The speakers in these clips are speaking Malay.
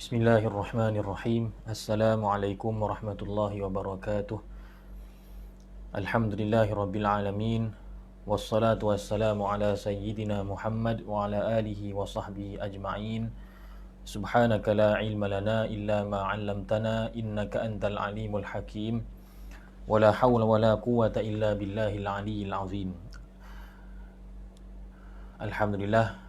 Bismillahirrahmanirrahim. Assalamualaikum warahmatullahi wabarakatuh. Alhamdulillahirabbil alamin. Wassalatu wassalamu ala sayyidina Muhammad wa ala alihi wa sahbihi ajma'in. Subhanaka la ilma lana illa ma 'allamtana innaka antal alimul hakim. Wala hawla wala quwwata illa billahil aliyyil azim. Alhamdulillah,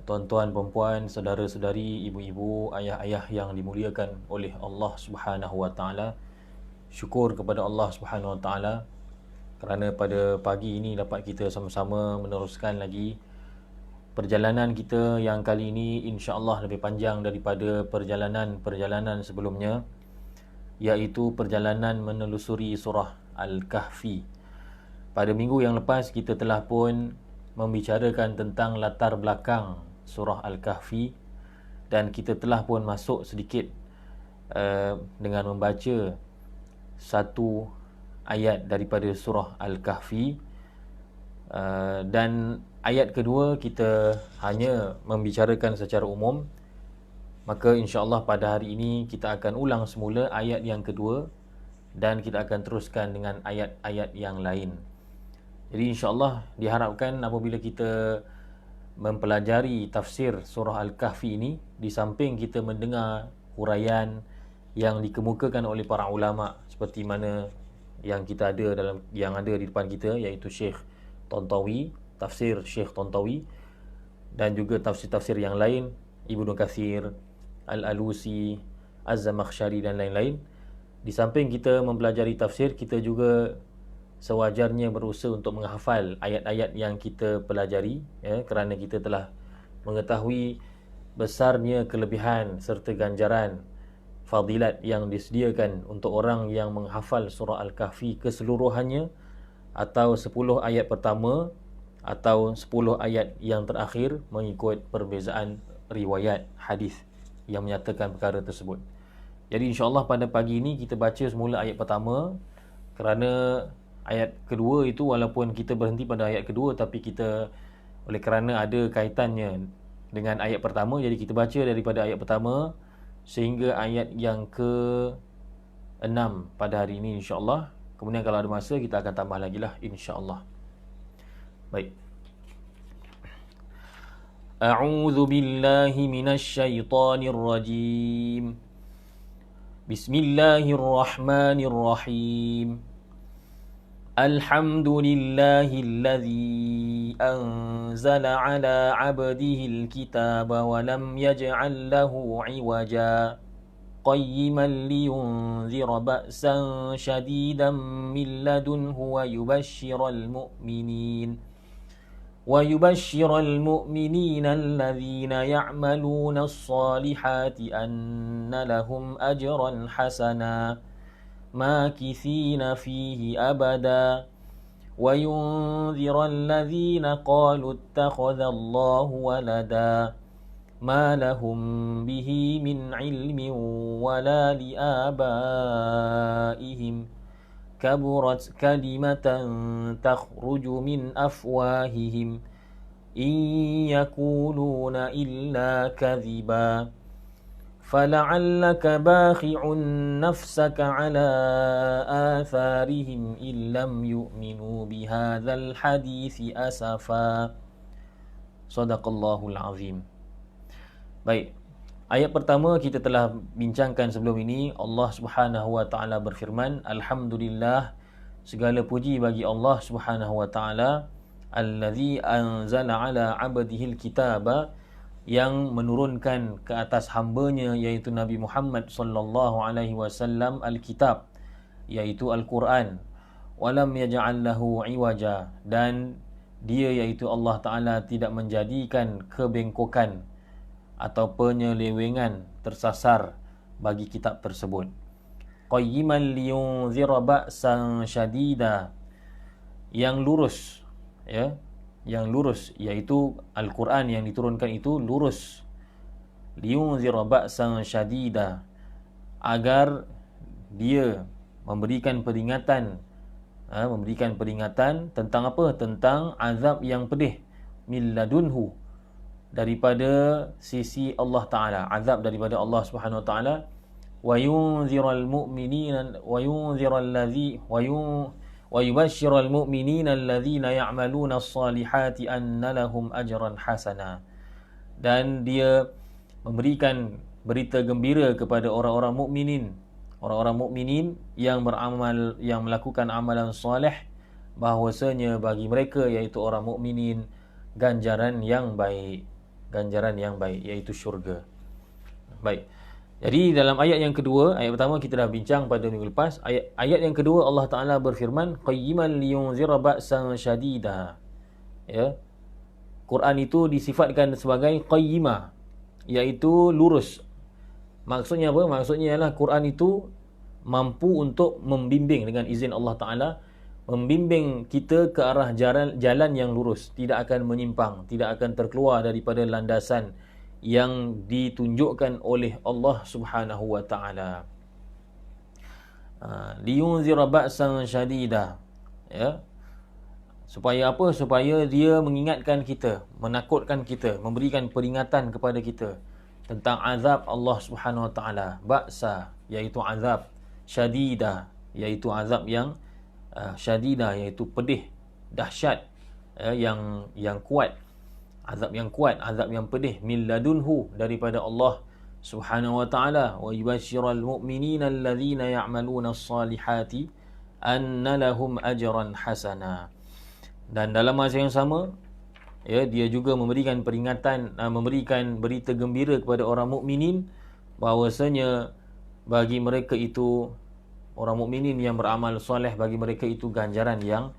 tuan-tuan, puan-puan, saudara-saudari, ibu-ibu, ayah-ayah yang dimuliakan oleh Allah Subhanahu wa taala. Syukur kepada Allah Subhanahu wa taala kerana pada pagi ini dapat kita sama-sama meneruskan lagi perjalanan kita yang kali ini insya-Allah lebih panjang daripada perjalanan-perjalanan sebelumnya, iaitu perjalanan menelusuri surah Al-Kahfi. Pada minggu yang lepas kita telah pun membicarakan tentang latar belakang surah Al-Kahfi dan kita telah pun masuk sedikit dengan membaca satu ayat daripada surah Al-Kahfi, dan ayat kedua kita hanya membicarakan secara umum. Maka insya-Allah pada hari ini kita akan ulang semula ayat yang kedua dan kita akan teruskan dengan ayat-ayat yang lain. Jadi insya-Allah diharapkan apabila kita mempelajari tafsir surah Al-Kahfi ini, di samping kita mendengar huraian yang dikemukakan oleh para ulama seperti mana yang kita ada di depan kita, iaitu Syekh Tantawi, tafsir Syekh Tantawi, dan juga tafsir-tafsir yang lain, Ibnu Katsir, Al-Alusi, Az-Zamakhsyari dan lain-lain. Di samping kita mempelajari tafsir, kita juga sewajarnya berusaha untuk menghafal ayat-ayat yang kita pelajari, kerana kita telah mengetahui besarnya kelebihan serta ganjaran fadilat yang disediakan untuk orang yang menghafal surah Al-Kahfi keseluruhannya, atau 10 ayat pertama atau 10 ayat yang terakhir, mengikut perbezaan riwayat hadis yang menyatakan perkara tersebut. Jadi insya-Allah pada pagi ini kita baca semula ayat pertama, kerana ayat kedua itu walaupun kita berhenti pada ayat kedua, tapi kita oleh kerana ada kaitannya dengan ayat pertama, jadi kita baca daripada ayat pertama sehingga ayat yang ke-6 pada hari ini insya-Allah. Kemudian kalau ada masa kita akan tambah lagi lah insya-Allah. Baik. A'udzu billahi minasyaitonir rajim. Bismillahirrahmanirrahim. الحمد لله الذي أنزل على عبده الكتاب ولم يجعل له عوجا قيما لينذر بأسا شديدا من لدنه ويبشر المؤمنين الذين يعملون الصالحات أن لهم أجرا حسنا ماكثين فيه أبدا وينذر الذين قالوا اتخذ الله ولدا ما لهم به من علم ولا لآبائهم كبرت كلمة تخرج من أفواههم إن يقولون إلا كذبا فلعلك باخع نفسك على آثارهم إن لم يؤمنوا بهذا الحديث أسفا. صدق الله العظيم. Baik, ayat pertama kita telah bincangkan sebelum ini. Allah Subhanahu wa taala berfirman, Alhamdulillah, segala puji bagi Allah Subhanahu wa taala, allazi anzala ala 'abdihil kitaba, yang menurunkan ke atas hambanya iaitu Nabi Muhammad sallallahu alaihi wasallam al-kitab, iaitu Al-Quran, walam yaj'al lahu iwaja, dan dia iaitu Allah taala tidak menjadikan kebengkokan atau penyelewengan tersasar bagi kitab tersebut. Qayyiman liyunzira ba'san syadida, yang lurus, yang lurus, iaitu Al-Quran yang diturunkan itu lurus. Liyunzira ba'san syadida, agar dia memberikan peringatan tentang apa? Tentang azab yang pedih. Min ladunhu, daripada sisi Allah Ta'ala, azab daripada Allah Subhanahu Wa Ta'ala. Wa yunziral mu'minina wa yunziral ladzi wa yubashshiral mu'minina alladzina ya'maluna as-salihati anna lahum ajran hasana. Dan dia memberikan berita gembira kepada orang-orang mukminin yang beramal, yang melakukan amalan soleh, bahwasanya bagi mereka, iaitu orang mukminin, ganjaran yang baik, iaitu syurga. Baik. Jadi dalam ayat yang kedua, ayat pertama kita dah bincang pada minggu lepas. Ayat yang kedua Allah Taala berfirman, qayyiman liyunzira ba'san syadida. Ya. Quran itu disifatkan sebagai qayyimah, iaitu lurus. Maksudnya apa? Maksudnya ialah Quran itu mampu untuk membimbing dengan izin Allah Taala, membimbing kita ke arah jalan yang lurus, tidak akan menyimpang, tidak akan terkeluar daripada landasan yang ditunjukkan oleh Allah Subhanahu wa taala. Liyunzira ba'san syadida, ya. Supaya apa? Supaya dia mengingatkan kita, menakutkan kita, memberikan peringatan kepada kita tentang azab Allah Subhanahu wa taala. Ba'sa iaitu azab, syadida iaitu azab yang syadida iaitu pedih, dahsyat, yang kuat. Azab yang kuat, azab yang pedih, min ladunhu, daripada Allah Subhanahu wa taala. Wa yubashshiral mu'minina alladzina ya'maluna as-salihati anna lahum ajran hasana. Dan dalam masa yang sama, ya, dia juga memberikan peringatan, memberikan berita gembira kepada orang mukminin bahawasanya bagi mereka itu, orang mukminin yang beramal soleh, bagi mereka itu ganjaran yang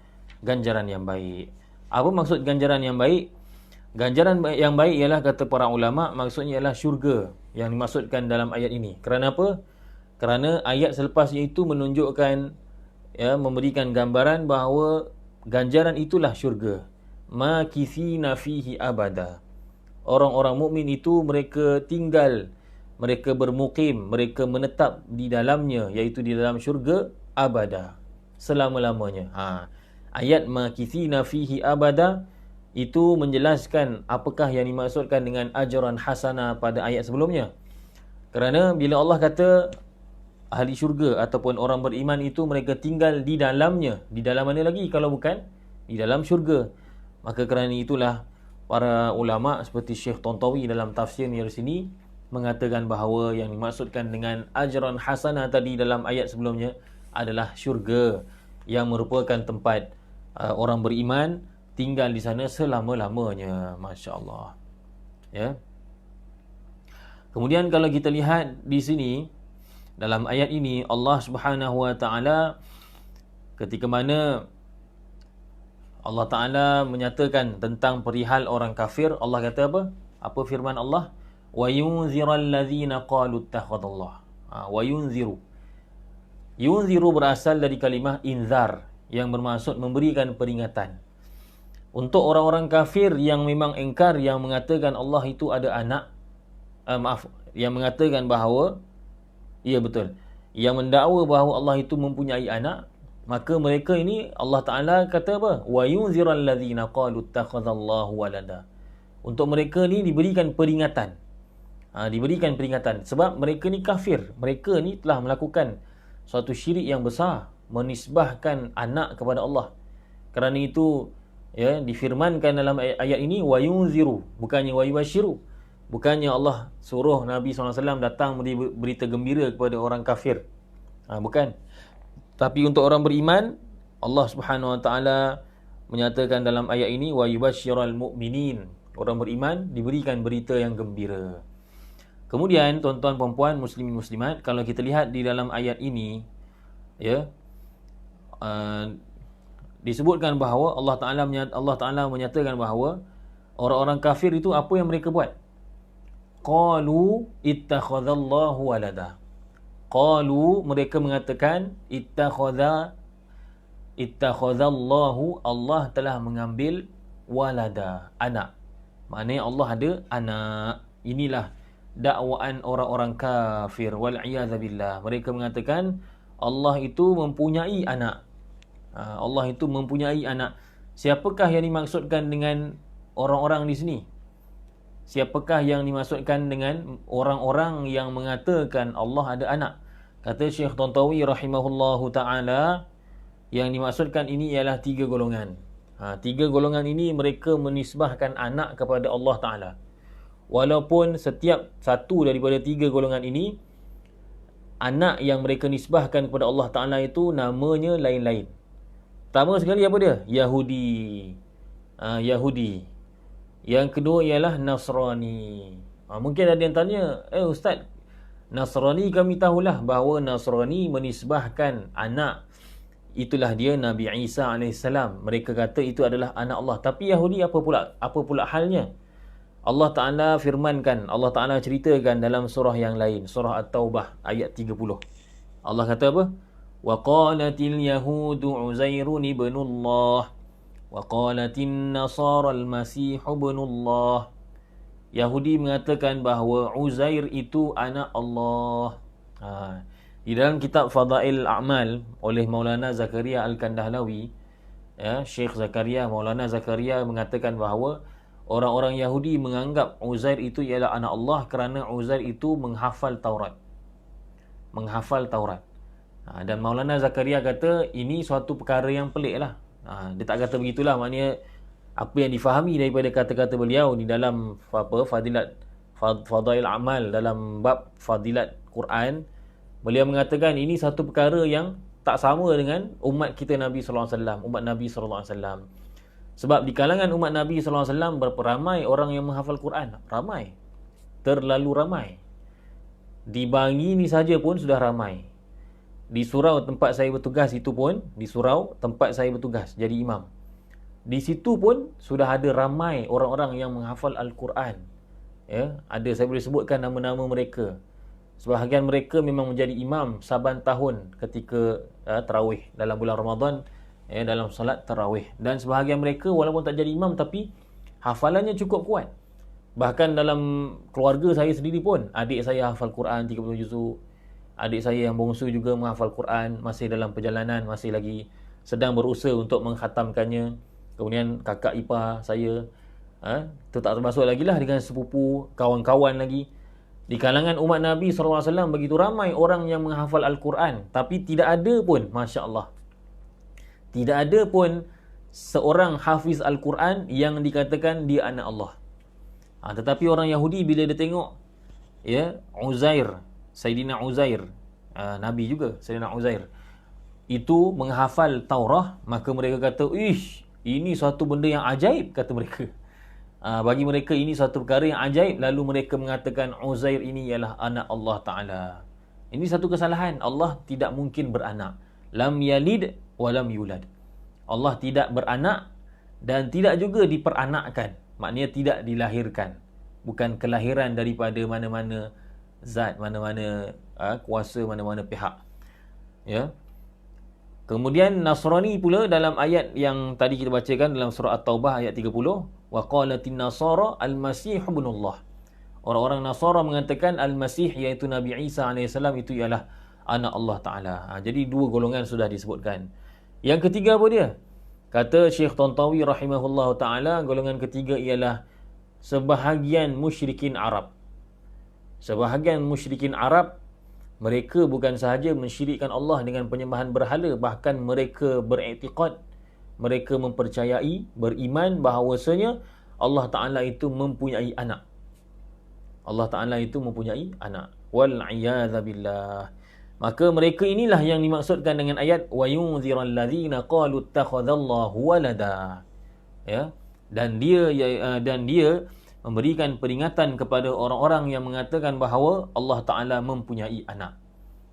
baik. Apa maksud ganjaran yang baik? Ganjaran yang baik ialah, kata para ulama, maksudnya ialah syurga yang dimaksudkan dalam ayat ini. Kerana apa? Kerana ayat selepasnya itu menunjukkan, ya, memberikan gambaran bahawa ganjaran itulah syurga. Makithina fihi abada. Orang-orang mukmin itu mereka tinggal, mereka bermukim, mereka menetap di dalamnya, iaitu di dalam syurga abada, selama-lamanya. Ayat makithina fihi abada itu menjelaskan apakah yang dimaksudkan dengan ajran hasana pada ayat sebelumnya. Kerana bila Allah kata ahli syurga ataupun orang beriman itu mereka tinggal di dalamnya, di dalam mana lagi kalau bukan di dalam syurga? Maka kerana itulah para ulama seperti Syekh Tontawi dalam tafsirnya di sini mengatakan bahawa yang dimaksudkan dengan ajran hasana tadi dalam ayat sebelumnya adalah syurga, yang merupakan tempat orang beriman tinggal di sana selama-lamanya. Masya Allah. Ya. Kemudian kalau kita lihat di sini dalam ayat ini, Allah Subhanahu wa taala ketika mana Allah Taala menyatakan tentang perihal orang kafir, Allah kata apa? Apa firman Allah? Wa yunziral ladzina qalu ittakhadallah. Wa yunziru. Yunziru berasal dari kalimah inzar yang bermaksud memberikan peringatan. Untuk orang-orang kafir yang memang engkar, yang mengatakan Allah itu ada anak, yang mengatakan bahawa, ya betul, yang mendakwa bahawa Allah itu mempunyai anak, maka mereka ini Allah Ta'ala kata apa? Wa yunziral ladzina qalu ittakhadallahu walada. Untuk mereka ni diberikan peringatan. Diberikan peringatan sebab mereka ni kafir. Mereka ni telah melakukan suatu syirik yang besar, menisbahkan anak kepada Allah. Kerana itu, ya, difirmankan dalam ayat ini wa yunziru, bukannya wa yubashiru. Bukannya Allah suruh Nabi SAW datang beri berita gembira kepada orang kafir. Bukan. Tapi untuk orang beriman, Allah Subhanahu wa taala menyatakan dalam ayat ini wa yubashiral mu'minin. Orang beriman diberikan berita yang gembira. Kemudian tuan-tuan puan-puan, muslimin muslimat, kalau kita lihat di dalam ayat ini, ya, disebutkan bahawa Allah Taala menyatakan bahawa orang-orang kafir itu apa yang mereka buat? Qalu ittakhadallahu walada. Qalu, mereka mengatakan, ittakhadallahu, Allah telah mengambil walada, anak. Maknanya Allah ada anak. Inilah dakwaan orang-orang kafir, wal iyadzabillah. Mereka mengatakan Allah itu mempunyai anak. Allah itu mempunyai anak. Siapakah yang dimaksudkan dengan orang-orang di sini? siapakah yang dimaksudkan dengan orang-orang yang mengatakan Allah ada anak? Kata Syekh Tantawi rahimahullahu ta'ala, yang dimaksudkan ini ialah 3 golongan. 3 golongan ini mereka menisbahkan anak kepada Allah Ta'ala. Walaupun setiap satu daripada 3 golongan ini, anak yang mereka nisbahkan kepada Allah Ta'ala itu namanya lain-lain. Pertama sekali apa dia? Yahudi. Yahudi. Yang kedua ialah Nasrani. Mungkin ada yang tanya, Ustaz, Nasrani kami tahulah bahawa Nasrani menisbahkan anak, itulah dia Nabi Isa AS. Mereka kata itu adalah anak Allah. Tapi Yahudi apa pula halnya? Allah Ta'ala firmankan, Allah Ta'ala ceritakan dalam surah yang lain, surah At-Taubah ayat 30. Allah kata apa? وَقَالَتِ الْيَهُودُ عُزَيْرٌ ابْنُ اللَّهِ وَقَالَتِ النَّصَارَى الْمَسِيحُ ابْنُ اللَّهِ. Yahudi mengatakan bahawa Uzair itu anak Allah. Di dalam kitab Fadail A'mal oleh Maulana Zakaria Al-Kandahlawi, Syekh Zakaria, Maulana Zakaria mengatakan bahawa orang-orang Yahudi menganggap Uzair itu ialah anak Allah kerana Uzair itu menghafal Taurat. Dan Maulana Zakaria kata ini suatu perkara yang pelik lah. Dia tak kata begitulah, maknanya apa yang difahami daripada kata-kata beliau di dalam Fadail Amal, dalam bab Fadilat Quran, beliau mengatakan ini satu perkara yang tak sama dengan umat kita Nabi SAW, umat Nabi SAW. Sebab di kalangan umat Nabi SAW berapa ramai orang yang menghafal Quran? Ramai. Terlalu ramai. Di Bangi ni saja pun sudah ramai. Di surau tempat saya bertugas itu pun, di surau tempat saya bertugas jadi imam, di situ pun sudah ada ramai orang-orang yang menghafal Al-Quran. Ada, saya boleh sebutkan nama-nama mereka. Sebahagian mereka memang menjadi imam saban tahun ketika tarawih dalam bulan Ramadan, dalam salat tarawih. Dan sebahagian mereka walaupun tak jadi imam tapi hafalannya cukup kuat. Bahkan dalam keluarga saya sendiri pun, adik saya hafal Quran 30 juzuk. Adik saya yang bongsu juga menghafal Quran, masih dalam perjalanan, masih lagi sedang berusaha untuk mengkhatamkannya. Kemudian kakak ipar saya, itu tak termasuk lagi lah dengan sepupu, kawan-kawan lagi. Di kalangan umat Nabi SAW begitu ramai orang yang menghafal Al-Quran, tapi tidak ada pun, Masya Allah, tidak ada pun seorang hafiz Al-Quran yang dikatakan dia anak Allah. Tetapi orang Yahudi bila dia tengok Uzair, Sayyidina Uzair, Nabi juga Sayyidina Uzair, itu menghafal Taurah, maka mereka kata, ini suatu benda yang ajaib, kata mereka. Bagi mereka ini suatu perkara yang ajaib. Lalu mereka mengatakan Uzair ini ialah anak Allah Ta'ala. Ini satu kesalahan. Allah tidak mungkin beranak. Lam yalid wa lam yulad. Allah tidak beranak dan tidak juga diperanakkan. Maknanya tidak dilahirkan. Bukan kelahiran daripada mana-mana zat, mana-mana kuasa, mana-mana pihak. Kemudian Nasrani pula dalam ayat yang tadi kita bacakan dalam surah At-Taubah ayat 30, wa qalatin nasara al-masih ibnullah. Orang-orang Nasara mengatakan Al-Masih iaitu Nabi Isa AS itu ialah anak Allah Ta'ala. Jadi 2 golongan sudah disebutkan. Yang ketiga apa dia? Kata Syekh Tantawi rahimahullah ta'ala, golongan ketiga ialah sebahagian musyrikin Arab. Sebahagian musyrikin Arab, mereka bukan sahaja mensyirikkan Allah dengan penyembahan berhala, bahkan mereka beriktikad, mereka mempercayai, beriman bahawasanya Allah Ta'ala itu mempunyai anak. Allah Ta'ala itu mempunyai anak. Wal'iyadha billah. Maka mereka inilah yang dimaksudkan dengan ayat wa yunzirul ladzina qalu ittakhadallahu walada. Dan dia memberikan peringatan kepada orang-orang yang mengatakan bahawa Allah Ta'ala mempunyai anak.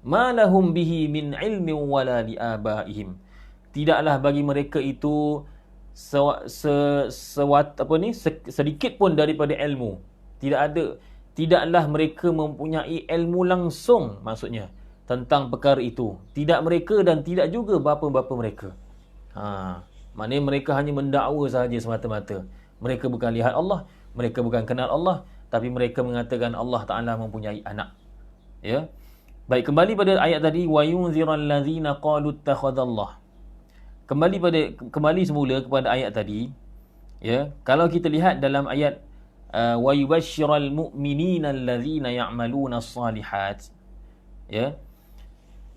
Ma lahum bihi min ilmin wala liabaihim. Tidaklah bagi mereka itu sedikit pun daripada ilmu. Tidaklah mereka mempunyai ilmu langsung, maksudnya, tentang perkara itu. Tidak mereka dan tidak juga bapa-bapa mereka. Maknanya mereka hanya mendakwa sahaja semata-mata. Mereka bukan lihat Allah, mereka bukan kenal Allah, tapi mereka mengatakan Allah Ta'ala mempunyai anak. Baik, kembali pada ayat tadi, wa yunziral ladzina qalu ittakhadallah. Kembali semula kepada ayat tadi. Kalau kita lihat dalam ayat wa yubashshiral mu'minina allazina ya'maluna as-salihat. Ya.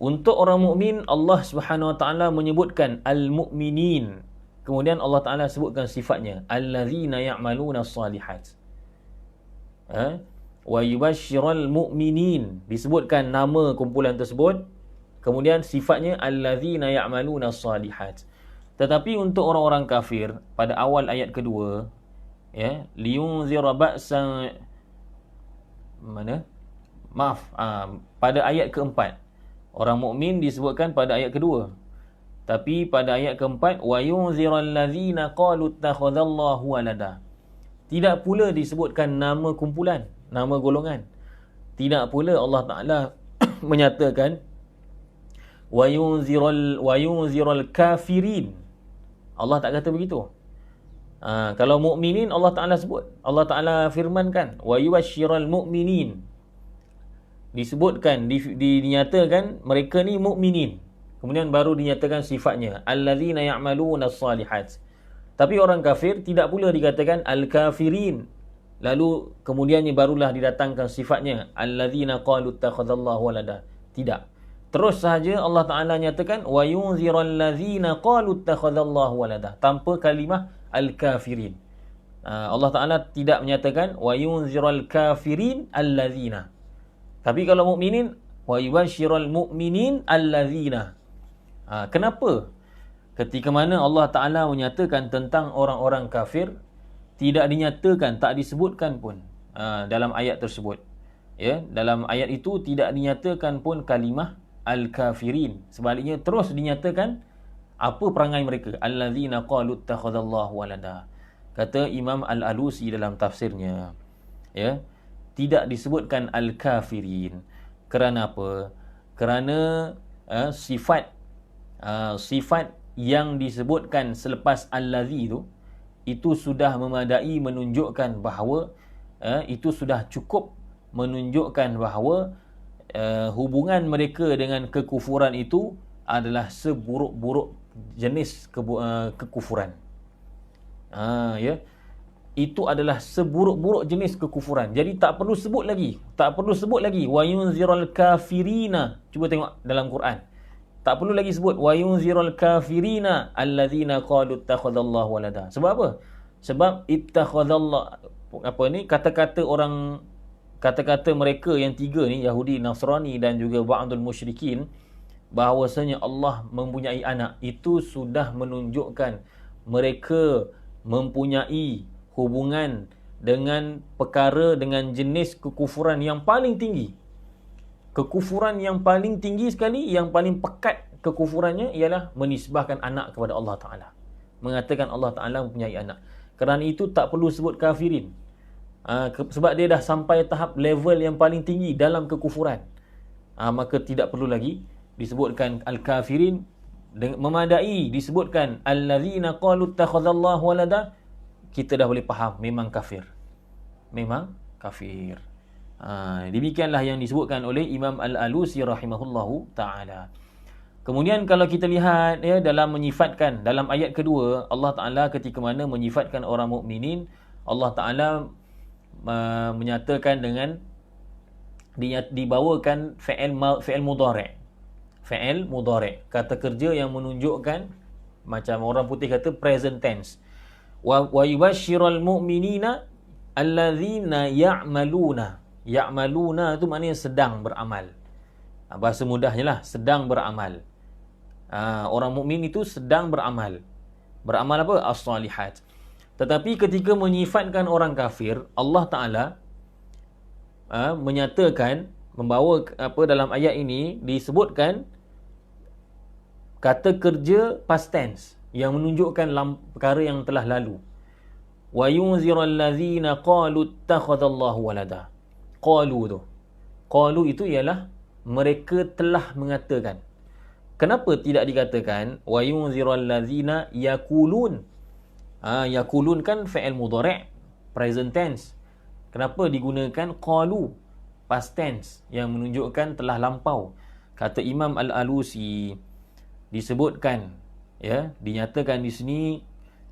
Untuk orang mukmin, Allah Subhanahu wa taala menyebutkan al-mu'minin. Kemudian Allah Taala sebutkan sifatnya allazina ya'maluna as-salihat. Wa yubashshiral mu'minin, disebutkan nama kumpulan tersebut, kemudian sifatnya allazina ya'maluna as-salihat. Tetapi untuk orang-orang kafir pada awal ayat kedua, ya, liyunzira ba'san mana? Maaf, pada ayat keempat. Orang mukmin disebutkan pada ayat kedua. Tapi pada ayat keempat, wa yunziral ladzina qalu ittakhadallahu walada. Tidak pula disebutkan nama kumpulan, nama golongan. Tidak pula Allah Taala menyatakan wa yunziral kafirin. Allah tak kata begitu. Kalau mukminin Allah Taala sebut. Allah Taala firmankan wa yubashshiral mu'minin. Disebutkan, dinyatakan mereka ni mukminin. Kemudian baru dinyatakan sifatnya allazina ya'maluna as-salihat. Tapi orang kafir tidak pula dikatakan al-kafirin. Lalu kemudiannya barulah didatangkan sifatnya allazina qalu ittakhadallahu walada. Tidak. Terus sahaja Allah Taala nyatakan wa yunziral ladzina qalu ittakhadallahu walada tanpa kalimah al-kafirin. Allah Taala tidak menyatakan wa yunziral kafirin allazina. Tapi kalau mukminin wa yubashshiral mu'minin allazina. Kenapa? Ketika mana Allah Taala menyatakan tentang orang-orang kafir, tidak dinyatakan, tak disebutkan pun dalam ayat tersebut. Ya, dalam ayat itu tidak dinyatakan pun kalimah al-kafirin. Sebaliknya terus dinyatakan apa perangai mereka, allazina qalu ittakhadallahu walada. Kata Imam Al-Alusi dalam tafsirnya, ya, tidak disebutkan al-kafirin. Kerana apa? Kerana sifat yang disebutkan selepas allazi itu sudah memadai menunjukkan bahawa itu sudah cukup menunjukkan bahawa hubungan mereka dengan kekufuran itu adalah seburuk-buruk jenis kekufuran. Ya, itu adalah seburuk-buruk jenis kekufuran. Jadi tak perlu sebut lagi. Tak perlu sebut lagi wa yunziral kafirina. Cuba tengok dalam Quran. Tak perlu lagi sebut wa yunziral kafirina allazina qalu ittakhadallahu walada. Sebab apa? Sebab ittakhadallah, apa ni, kata-kata mereka yang tiga ni, Yahudi, Nasrani dan juga ba'dul musyrikin, bahawasanya Allah mempunyai anak, itu sudah menunjukkan mereka mempunyai hubungan dengan perkara, dengan jenis kekufuran yang paling tinggi. Kekufuran yang paling tinggi sekali, yang paling pekat kekufurannya ialah menisbahkan anak kepada Allah Ta'ala. Mengatakan Allah Ta'ala mempunyai anak. Kerana itu tak perlu sebut kafirin. Sebab dia dah sampai tahap level yang paling tinggi dalam kekufuran. Maka tidak perlu lagi disebutkan al-kafirin. Memadai disebutkan allazina qalu ittakhadallahu walada, kita dah boleh faham memang kafir. Memang kafir. Demikianlah yang disebutkan oleh Imam Al-Alusi rahimahullahu ta'ala. Kemudian kalau kita lihat, ya, dalam menyifatkan, dalam ayat kedua, Allah Ta'ala ketika mana menyifatkan orang mukminin, Allah Ta'ala menyatakan dengan dibawakan fi'il mudhari'. Fi'il mudhari', kata kerja yang menunjukkan, macam orang putih kata present tense. Wa yubashshiral mu'minina allazina ya'maluna. Ya'maluna itu maknanya sedang beramal. Bahasa mudahnya lah, sedang beramal. Orang mukmin itu sedang beramal. Beramal apa? As-salihat. Tetapi ketika menyifatkan orang kafir, Allah Ta'ala menyatakan, membawa apa dalam ayat ini disebutkan kata kerja past tense yang menunjukkan perkara yang telah lalu. Wa yunziral ladzina qalu ittakhadallahu walada. Qalu itu ialah mereka telah mengatakan. Kenapa tidak dikatakan wa yunziral ladzina yaqulun? Yaqulun kan fi'il mudhari', present tense. Kenapa digunakan qalu, past tense, yang menunjukkan telah lampau? Kata Imam Al-Alusi, disebutkan, ya, dinyatakan di sini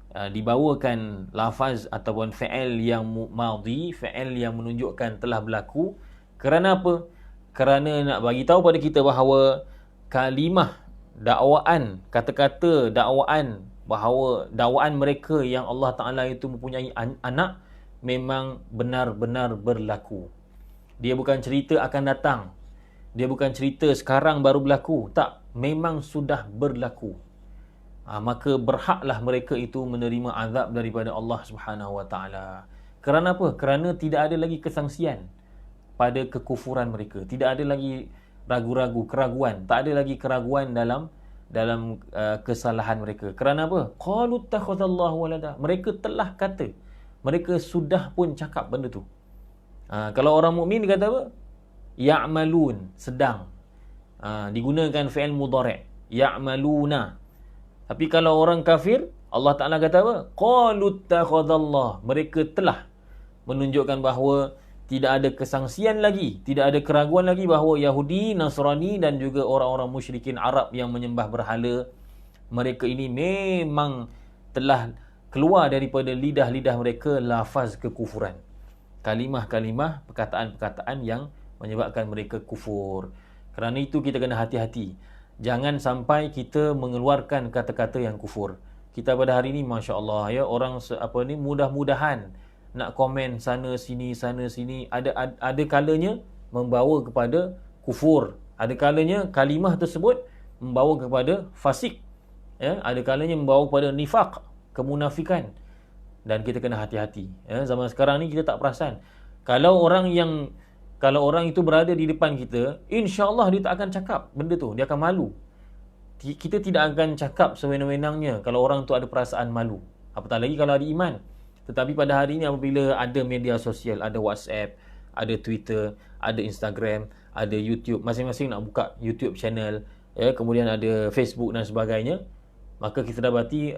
dibawakan lafaz ataupun fi'il yang madhi, fi'il yang menunjukkan telah berlaku. Kerana apa? Kerana nak bagi tahu pada kita bahawa kalimah dakwaan, kata-kata dakwaan, bahawa dakwaan mereka yang Allah Ta'ala itu mempunyai anak memang benar-benar berlaku. Dia bukan cerita akan datang, dia bukan cerita sekarang baru berlaku. Tak, memang sudah berlaku. Maka berhaklah mereka itu menerima azab daripada Allah Subhanahu Wa Ta'ala. Kerana apa? Kerana tidak ada lagi kesangsian pada kekufuran mereka. Tidak ada lagi ragu-ragu, keraguan. Tak ada lagi keraguan dalam kesalahan mereka. Kerana apa? Qalu takhadallahu walada. Mereka telah kata, mereka sudah pun cakap benda tu. Kalau orang mukmin dia kata apa? Ya'malun, sedang. Digunakan fi'il mudhari'. Ya'maluna. Tapi kalau orang kafir, Allah Ta'ala kata apa? Qalu takhadallah. Mereka telah menunjukkan bahawa tidak ada kesangsian lagi, tidak ada keraguan lagi bahawa Yahudi, Nasrani dan juga orang-orang musyrikin Arab yang menyembah berhala, mereka ini memang telah keluar daripada lidah-lidah mereka lafaz kekufuran. Kalimah-kalimah, perkataan-perkataan yang menyebabkan mereka kufur. Kerana itu kita kena hati-hati. Jangan sampai kita mengeluarkan kata-kata yang kufur. Kita pada hari ini, Masya Allah, ya, orang mudah-mudahan nak komen sana sini. Ada kalanya membawa kepada kufur. Ada kalanya kalimah tersebut membawa kepada fasik. Ya, ada kalanya membawa kepada nifaq, kemunafikan. Dan kita kena hati-hati. Ya, zaman sekarang ni kita tak perasan. Kalau orang itu berada di depan kita, insya-Allah dia tak akan cakap benda tu, dia akan malu. Kita tidak akan cakap sewenang-wenangnya kalau orang tu ada perasaan malu. Apatah lagi kalau ada iman. Tetapi pada hari ini apabila ada media sosial, ada WhatsApp, ada Twitter, ada Instagram, ada YouTube, masing-masing nak buka YouTube channel, ya, kemudian ada Facebook dan sebagainya, maka kita dapati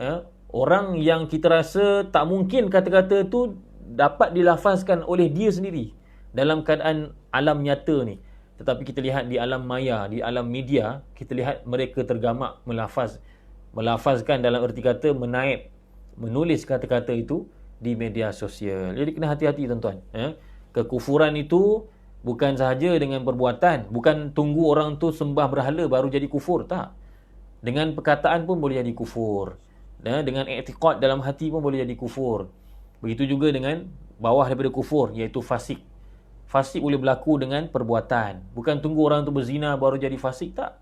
orang yang kita rasa tak mungkin kata-kata tu dapat dilafazkan oleh dia sendiri dalam keadaan alam nyata ni, tetapi kita lihat di alam maya, di alam media, kita lihat mereka tergamak melafazkan dalam erti kata menaip, menulis kata-kata itu di media sosial. Jadi kena hati-hati tuan-tuan. Kekufuran itu bukan sahaja dengan perbuatan, bukan tunggu orang tu sembah berhala baru jadi kufur, tak. Dengan perkataan pun boleh jadi kufur. Dengan i'tiqad dalam hati pun boleh jadi kufur. Begitu juga dengan bawah daripada kufur, iaitu fasik. Fasik boleh berlaku dengan perbuatan. Bukan tunggu orang tu berzina baru jadi fasik, tak.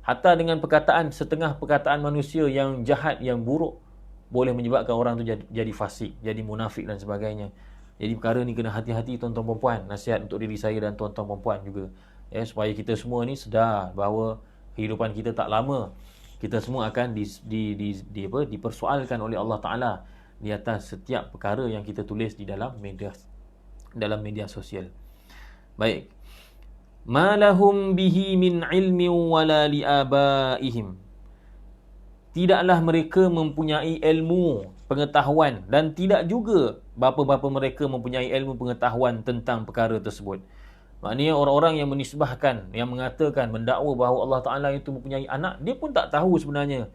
Hatta dengan perkataan, setengah perkataan manusia yang jahat, yang buruk, boleh menyebabkan orang tu jadi fasik, jadi munafik dan sebagainya. Jadi perkara ni kena hati-hati tuan-tuan perempuan. Nasihat untuk diri saya dan tuan-tuan perempuan juga. Supaya kita semua ni sedar bahawa kehidupan kita tak lama. Kita semua akan dipersoalkan oleh Allah Ta'ala di atas setiap perkara yang kita tulis di dalam media sosial. Baik. Ma lahum bihi min ilmin wala li abaihim. Tidaklah mereka mempunyai ilmu, pengetahuan, dan tidak juga bapa-bapa mereka mempunyai ilmu pengetahuan tentang perkara tersebut. Maknanya orang-orang yang menisbahkan, yang mengatakan, mendakwa bahawa Allah Ta'ala itu mempunyai anak, dia pun tak tahu sebenarnya.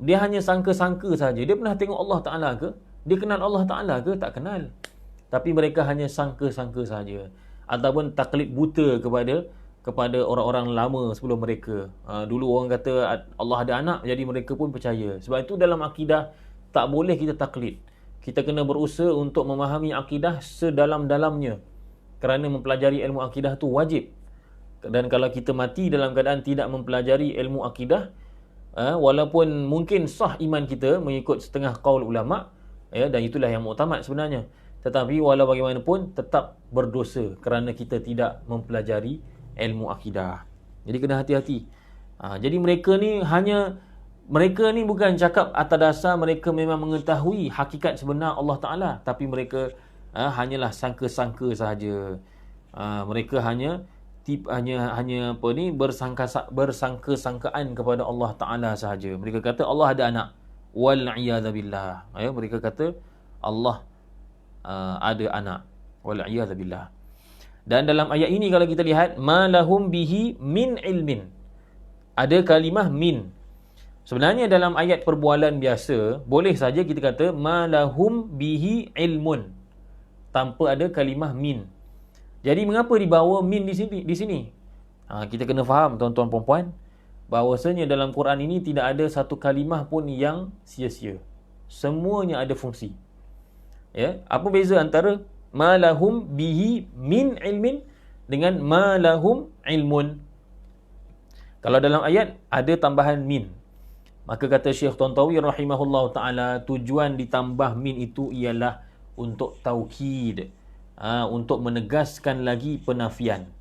Dia hanya sangka-sangka saja. Dia pernah tengok Allah Ta'ala ke? Dia kenal Allah Ta'ala ke? Tak kenal. Tapi mereka hanya sangka-sangka saja. Ataupun taklid buta kepada orang-orang lama sebelum mereka. Dulu orang kata Allah ada anak, jadi mereka pun percaya. Sebab itu dalam akidah tak boleh kita taklid. Kita kena berusaha untuk memahami akidah sedalam-dalamnya. Kerana mempelajari ilmu akidah tu wajib. Dan kalau kita mati dalam keadaan tidak mempelajari ilmu akidah, walaupun mungkin sah iman kita mengikut setengah qaul ulama, dan itulah yang muktamad sebenarnya, tetapi walau bagaimanapun tetap berdosa kerana kita tidak mempelajari ilmu akidah. Jadi kena hati-hati. Jadi mereka ni bukan cakap atas dasar mereka memang mengetahui hakikat sebenar Allah Ta'ala, tapi mereka hanyalah sangka-sangka sahaja. Mereka hanya bersangka-sangkaan kepada Allah Ta'ala sahaja. Mereka kata Allah ada anak. Wal iyadzabillah. Mereka kata Allah ada anak. Wal iyadzabillah. Dan dalam ayat ini kalau kita lihat, ma lahum bihi min ilmin. Ada kalimah min. Sebenarnya dalam ayat perbualan biasa, boleh saja kita kata malahum bihi ilmun tanpa ada kalimah min. Jadi mengapa dibawa min di sini? Kita kena faham tuan-tuan puan-puan, bahawasanya dalam Quran ini tidak ada satu kalimah pun yang sia-sia. Semuanya ada fungsi. Ya, apa beza antara malahum bihi min ilmin dengan malahum ilmun? Kalau dalam ayat ada tambahan min, maka kata Syekh Tantawi rahimahullah ta'ala, tujuan ditambah min itu ialah untuk taukid, untuk menegaskan lagi penafian.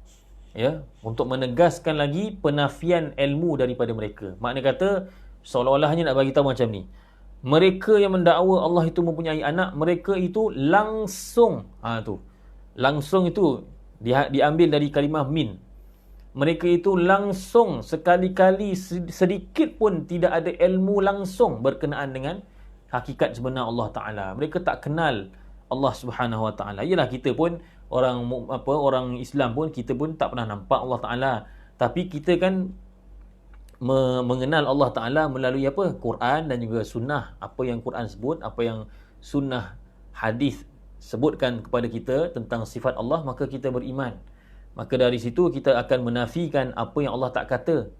Ya, untuk menegaskan lagi penafian ilmu daripada mereka. Makna kata seolah-olahnya nak bagi tahu macam ni. Mereka yang mendakwa Allah itu mempunyai anak, mereka itu langsung langsung itu diambil dari kalimah min. Mereka itu langsung sekali-kali sedikit pun tidak ada ilmu langsung berkenaan dengan hakikat sebenar Allah Ta'ala. Mereka tak kenal Allah Subhanahu Wa Ta'ala. Yalah, kita pun orang Islam pun, kita pun tak pernah nampak Allah Ta'ala. Tapi kita kan mengenal Allah Ta'ala melalui apa? Quran dan juga sunnah. Apa yang Quran sebut, apa yang sunnah hadis sebutkan kepada kita tentang sifat Allah, maka kita beriman. Maka dari situ kita akan menafikan apa yang Allah tak kata.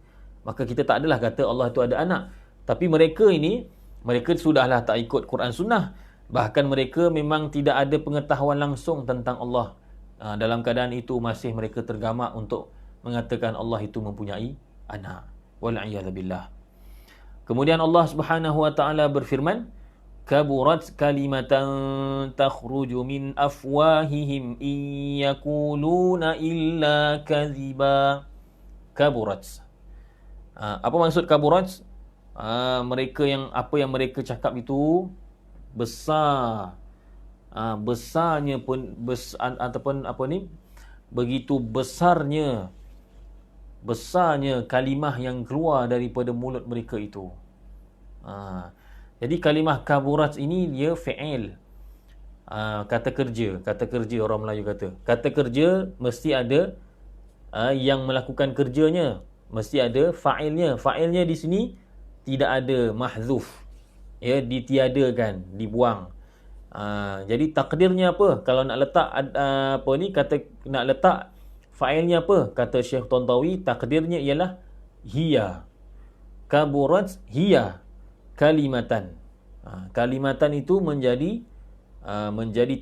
Maka kita tak adalah kata Allah itu ada anak. Tapi mereka ini, mereka sudahlah tak ikut Quran sunnah. Bahkan mereka memang tidak ada pengetahuan langsung tentang Allah. Dalam keadaan itu masih mereka tergamak untuk mengatakan Allah itu mempunyai anak. Wal'iyadzubillah. Kemudian Allah Subhanahu Wa Ta'ala berfirman, kaburat kalimatan takhruju min afwahihim in yakuluna illa kadhiba. Kaburat. Apa maksud kaburat? Mereka yang apa yang mereka cakap itu besar. Besarnya pun ataupun apa ni? Begitu besarnya kalimah yang keluar daripada mulut mereka itu. Jadi kalimah kaburat ini dia fi'il. Kata kerja orang Melayu kata. Kata kerja mesti ada yang melakukan kerjanya, mesti ada fa'ilnya. Fa'ilnya di sini tidak ada mahzuf. Ya, ditiadakan, dibuang. Jadi takdirnya apa? Kalau nak letak nak letak fa'ilnya apa? Kata Syekh Tantawi, takdirnya ialah hiya. Kaburat hiya kalimatan. Kalimatan itu menjadi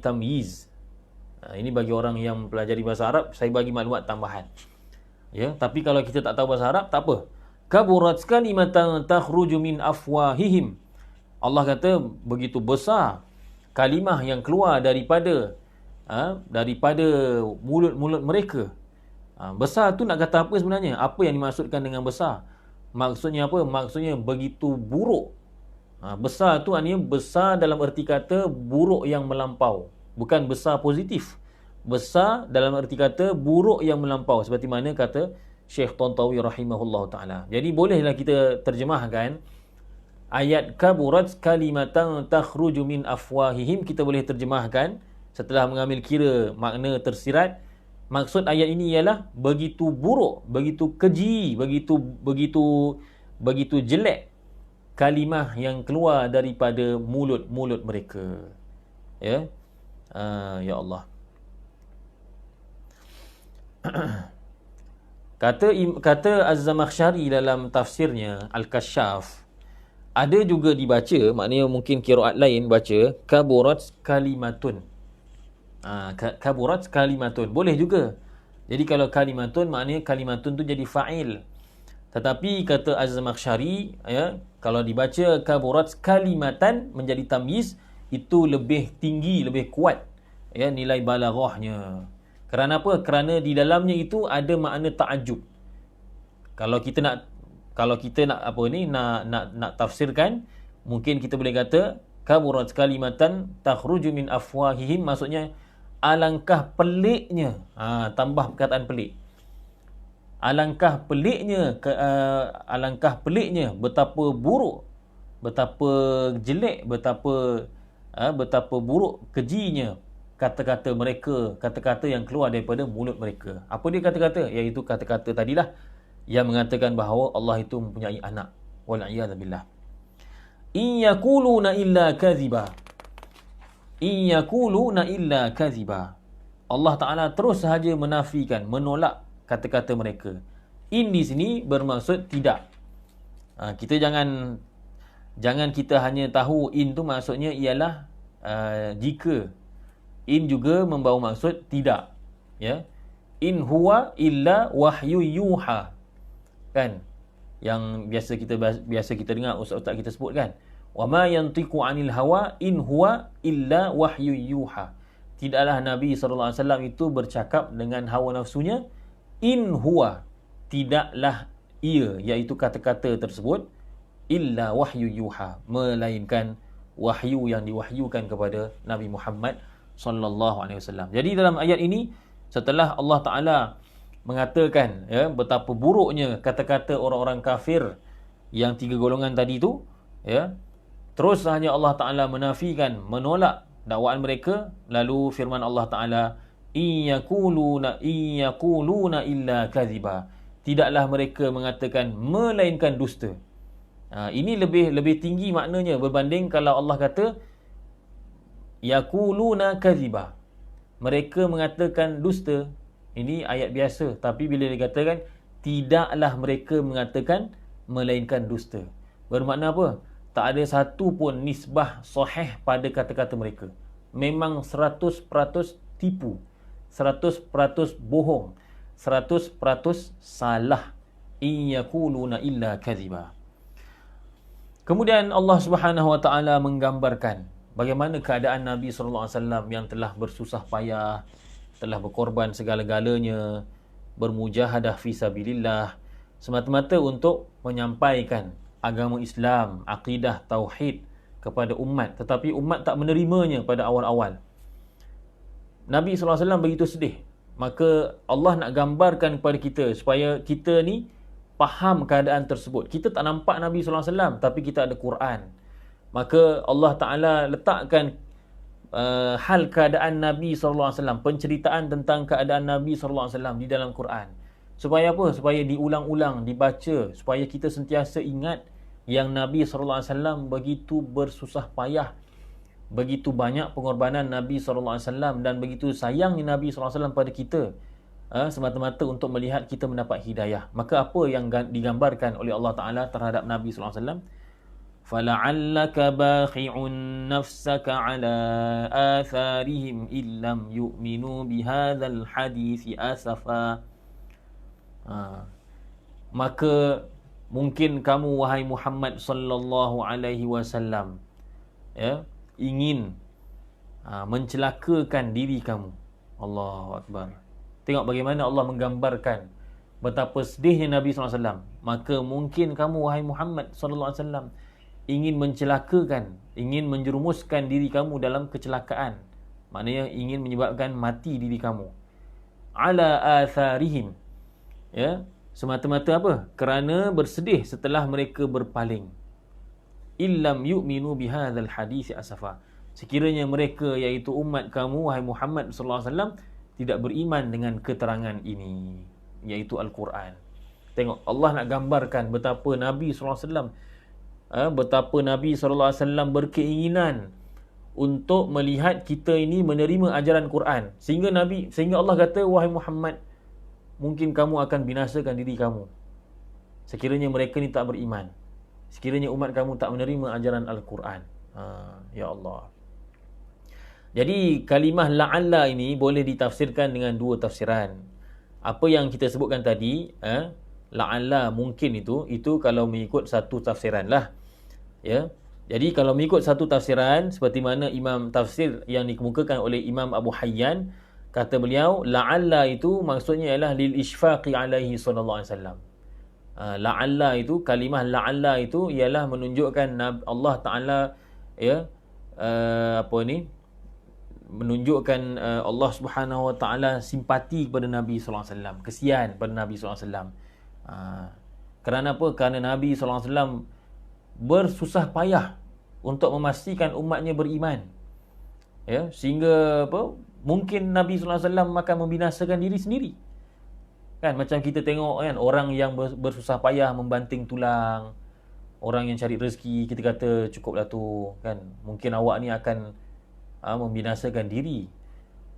tamyiz. Ini bagi orang yang pelajari bahasa Arab, saya bagi maklumat tambahan. Ya, tapi kalau kita tak tahu bahasa Arab, tak apa. Kaburat kalimatan takhruju min afwahihim. Allah kata begitu besar kalimah yang keluar daripada mulut-mulut mereka. Besar tu nak kata apa sebenarnya? Apa yang dimaksudkan dengan besar? Maksudnya apa? Maksudnya begitu buruk. Besar tu artinya besar dalam erti kata buruk yang melampau. Bukan besar positif. Besar dalam erti kata buruk yang melampau. Seperti mana kata Syekh Tantawi rahimahullah ta'ala. Jadi bolehlah kita terjemahkan ayat kaburat kalimatan takhruju min afwahihim. Kita boleh terjemahkan setelah mengambil kira makna tersirat. Maksud ayat ini ialah begitu buruk, begitu keji, begitu jelek kalimah yang keluar daripada mulut-mulut mereka. Ya. Ya Allah. Kata Az-Zamakhsyari dalam tafsirnya Al-Kasyaf, ada juga dibaca, maknanya mungkin qiraat lain baca kaburat kalimatun. Kaburat kalimatun boleh juga. Jadi kalau kalimatun, maknanya kalimatun tu jadi fa'il. Tetapi kata Az-Zamakhsyari, ya, kalau dibaca kaburat kalimatan menjadi tamyiz, itu lebih tinggi, lebih kuat, ya, nilai balaghahnya. Kerana apa? Kerana di dalamnya itu ada makna ta'ajub. Kalau kita nak tafsirkan, mungkin kita boleh kata kaburat kalimatan takhruju min afwahihim, maksudnya alangkah peliknya. Tambah perkataan pelik. Alangkah peliknya, betapa buruk, betapa jelek, betapa buruk, kejinya kata-kata mereka, kata-kata yang keluar daripada mulut mereka. Apa dia kata-kata? Iaitu kata-kata tadilah yang mengatakan bahawa Allah itu mempunyai anak. Wal iyad billah. In yaquluna illa kadhiba. In yaquluna illa kadhiba. Allah Ta'ala terus sahaja menafikan, menolak kata-kata mereka. In di sini bermaksud tidak. Kita jangan kita hanya tahu in tu maksudnya ialah jika. In juga membawa maksud tidak. Ya. In huwa illa wahyu yuha. Kan? Yang biasa kita dengar ustaz-ustaz kita sebut kan. Wa ma yantiqu 'anil hawa in huwa illa wahyu yuha. Tidaklah Nabi sallallahu alaihi wasallam itu bercakap dengan hawa nafsunya, in huwa, tidaklah ia, iaitu kata-kata tersebut, illa wahyu yuha, melainkan wahyu yang diwahyukan kepada Nabi Muhammad sallallahu alaihi wasallam. Jadi dalam ayat ini, setelah Allah Taala mengatakan ya betapa buruknya kata-kata orang-orang kafir yang tiga golongan tadi tu, ya, terus hanya Allah Taala menafikan, menolak dakwaan mereka. Lalu firman Allah Taala, iyaquluna illa kadhiba, tidaklah mereka mengatakan melainkan dusta. Ini lebih tinggi maknanya berbanding kalau Allah kata yaquluna kadhiba, mereka mengatakan dusta. Ini ayat biasa, tapi bila dikatakan tidaklah mereka mengatakan melainkan dusta, bermakna apa? Tak ada satu pun nisbah sahih pada kata-kata mereka. Memang 100% tipu, 100% bohong, 100% salah. In yaquluna illa kadhiba. Kemudian Allah Subhanahu wa taala menggambarkan bagaimana keadaan Nabi sallallahu alaihi wasallam yang telah bersusah payah, telah berkorban segala-galanya, bermujahadah fi sabilillah, semata-mata untuk menyampaikan agama Islam, akidah tauhid kepada umat, tetapi umat tak menerimanya pada awal-awal. Nabi sallallahu alaihi wasallam begitu sedih. Maka Allah nak gambarkan kepada kita supaya kita ni faham keadaan tersebut. Kita tak nampak Nabi sallallahu alaihi wasallam, tapi kita ada Quran. Maka Allah Taala letakkan hal keadaan Nabi sallallahu alaihi wasallam, penceritaan tentang keadaan Nabi sallallahu alaihi wasallam di dalam Quran. Supaya apa? Supaya diulang-ulang, dibaca, supaya kita sentiasa ingat yang Nabi sallallahu alaihi wasallam begitu bersusah payah, begitu banyak pengorbanan Nabi sallallahu alaihi wasallam, dan begitu sayangnya Nabi sallallahu alaihi wasallam pada kita, semata-mata untuk melihat kita mendapat hidayah. Maka apa yang digambarkan oleh Allah Taala terhadap Nabi sallallahu alaihi wasallam? فَلَعَلَّكَ بَاخِعٌ نَفْسَكَ عَلَى آثَارِهِمْ إِن لَّمْ يُؤْمِنُوا بِهَذَا الْحَدِيثِ أَسَفًا. Maka mungkin kamu wahai Muhammad sallallahu alaihi wasallam, ya, ingin mencelakakan diri kamu. Allahu akbar. Tengok bagaimana Allah menggambarkan betapa sedihnya Nabi sallallahu alaihi wasallam. Maka mungkin kamu wahai Muhammad sallallahu alaihi wasallam ingin mencelakakan, ingin menjerumuskan diri kamu dalam kecelakaan. Maknanya ingin menyebabkan mati diri kamu. Ala atharihim, ya, semata-mata apa? Kerana bersedih setelah mereka berpaling. Illam yu'minu bihadzal hadits asafa. Sekiranya mereka, iaitu umat kamu wahai Muhammad sallallahu alaihi wasallam, tidak beriman dengan keterangan ini, iaitu Al-Quran. Tengok Allah nak gambarkan betapa Nabi sallallahu alaihi wasallam, betapa Nabi sallallahu alaihi wasallam berkeinginan untuk melihat kita ini menerima ajaran Quran, sehingga Allah kata, wahai Muhammad, mungkin kamu akan binasakan diri kamu sekiranya mereka ni tak beriman, sekiranya umat kamu tak menerima ajaran Al-Quran. Ya Allah. Jadi kalimah la'alla ini boleh ditafsirkan dengan dua tafsiran. Apa yang kita sebutkan tadi, la'alla mungkin itu kalau mengikut satu tafsiran lah, ya. Jadi kalau mengikut satu tafsiran, seperti mana imam tafsir yang dikemukakan oleh Imam Abu Hayyan, kata beliau la'alla itu maksudnya ialah lil isfaqi alaihi sallallahu alaihi wasallam. La'alla itu, kalimah la'alla itu ialah menunjukkan Allah Taala, ya, menunjukkan Allah Subhanahu wa taala simpati kepada Nabi sallallahu alaihi wasallam, kesian pada Nabi sallallahu alaihi wasallam. Kerana apa? Kerana Nabi sallallahu alaihi wasallam bersusah payah untuk memastikan umatnya beriman, ya, sehingga apa? Mungkin Nabi sallallahu alaihi wasallam akan membinasakan diri sendiri. Kan macam kita tengok kan orang yang bersusah payah membanting tulang, orang yang cari rezeki, kita kata cukuplah tu kan, mungkin awak ni akan membinasakan diri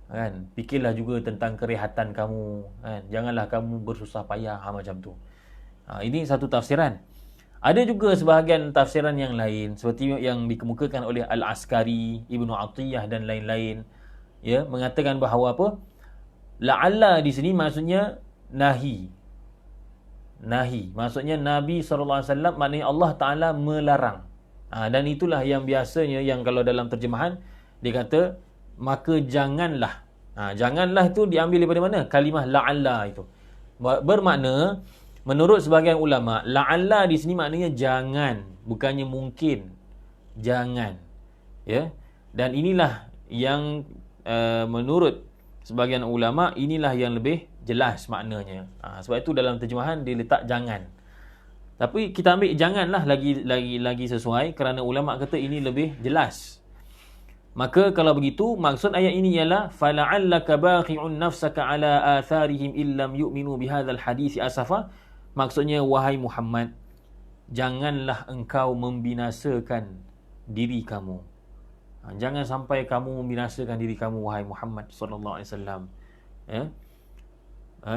kan. Fikirlah juga tentang kerehatan kamu kan, janganlah kamu bersusah payah macam tu. Ini satu tafsiran. Ada juga sebahagian tafsiran yang lain seperti yang dikemukakan oleh Al-Askari, Ibnu Atiyah dan lain-lain, ya, mengatakan bahawa apa, la'alla di sini maksudnya nahi, maksudnya Nabi SAW, maknanya Allah Ta'ala melarang. Dan itulah yang biasanya, yang kalau dalam terjemahan dia kata maka janganlah. Janganlah itu diambil daripada mana? Kalimah la'alla itu bermakna, menurut sebahagian ulama, la'alla di sini maknanya jangan, bukannya mungkin, jangan, ya. Dan inilah yang menurut sebahagian ulama, inilah yang lebih jelas maknanya. Sebab itu dalam terjemahan dia letak jangan. Tapi kita ambil janganlah lagi sesuai, kerana ulama kata ini lebih jelas. Maka kalau begitu, maksud ayat ini ialah fala'allaka baqi'un nafsaka ala atharihim illam yu'minu bihadzal hadits asafa. Maksudnya, wahai Muhammad, janganlah engkau membinasakan diri kamu. Jangan sampai kamu membinasakan diri kamu, wahai Muhammad sallallahu alaihi wasallam, ya,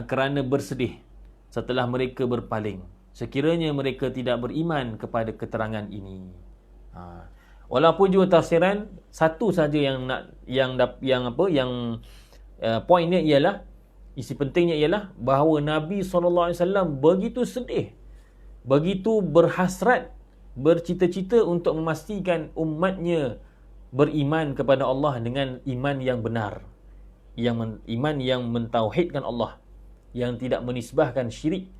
kerana bersedih setelah mereka berpaling, sekiranya mereka tidak beriman kepada keterangan ini. Walaupun juga tafsiran satu saja poinnya ialah, isi pentingnya ialah bahawa Nabi SAW begitu sedih, begitu berhasrat, bercita-cita untuk memastikan umatnya beriman kepada Allah dengan iman yang benar, iman yang mentauhidkan Allah, yang tidak menisbahkan syirik,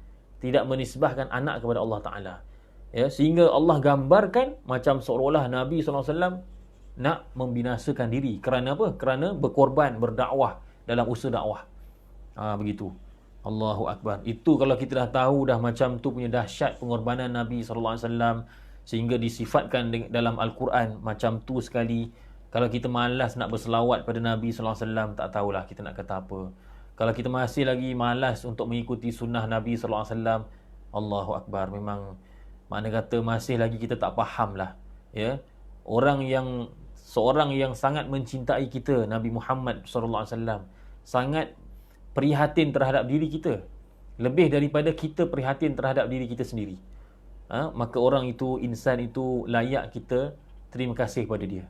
tidak menisbahkan anak kepada Allah Ta'ala, ya, sehingga Allah gambarkan macam seolah-olah Nabi SAW nak membinasakan diri. Kerana apa? Kerana berkorban, berdakwah dalam usaha dakwah. Begitu. Allahu Akbar. Itu kalau kita dah tahu dah macam tu punya dahsyat pengorbanan Nabi SAW, sehingga disifatkan dalam Al-Quran macam tu sekali. Kalau kita malas nak berselawat pada Nabi SAW, tak tahulah kita nak kata apa. Kalau kita masih lagi malas untuk mengikuti sunnah Nabi SAW, Allahu Akbar, memang makna kata masih lagi kita tak faham lah, ya. Seorang yang sangat mencintai kita, Nabi Muhammad SAW, sangat prihatin terhadap diri kita, lebih daripada kita prihatin terhadap diri kita sendiri. Maka orang itu, insan itu layak kita terima kasih pada dia,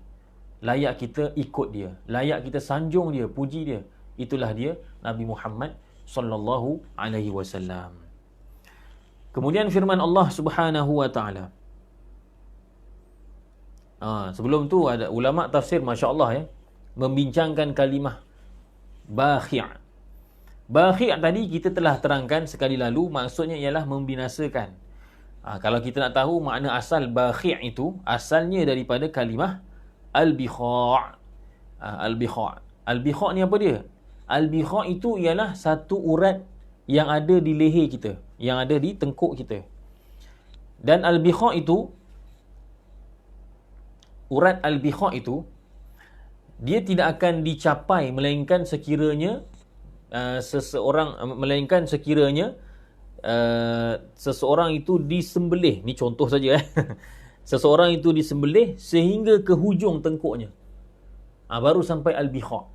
layak kita ikut dia, layak kita sanjung dia, puji dia. Itulah dia Nabi Muhammad sallallahu alaihi wasallam. Kemudian firman Allah Subhanahu wa taala. Sebelum tu ada ulama tafsir, masya-Allah, ya, membincangkan kalimah baghi'. Baghi' tadi kita telah terangkan sekali lalu, maksudnya ialah membinasakan. Kalau kita nak tahu makna asal baghi' itu, asalnya daripada kalimah al-bikha'. Al-bikha' ni apa dia? Al-bikha' itu ialah satu urat yang ada di leher kita, yang ada di tengkuk kita. Dan al-bikha' itu, urat al-bikha' itu, dia tidak akan dicapai melainkan sekiranya seseorang itu disembelih. Ni contoh saja, seseorang itu disembelih sehingga ke hujung tengkuknya, baru sampai al-bikha'.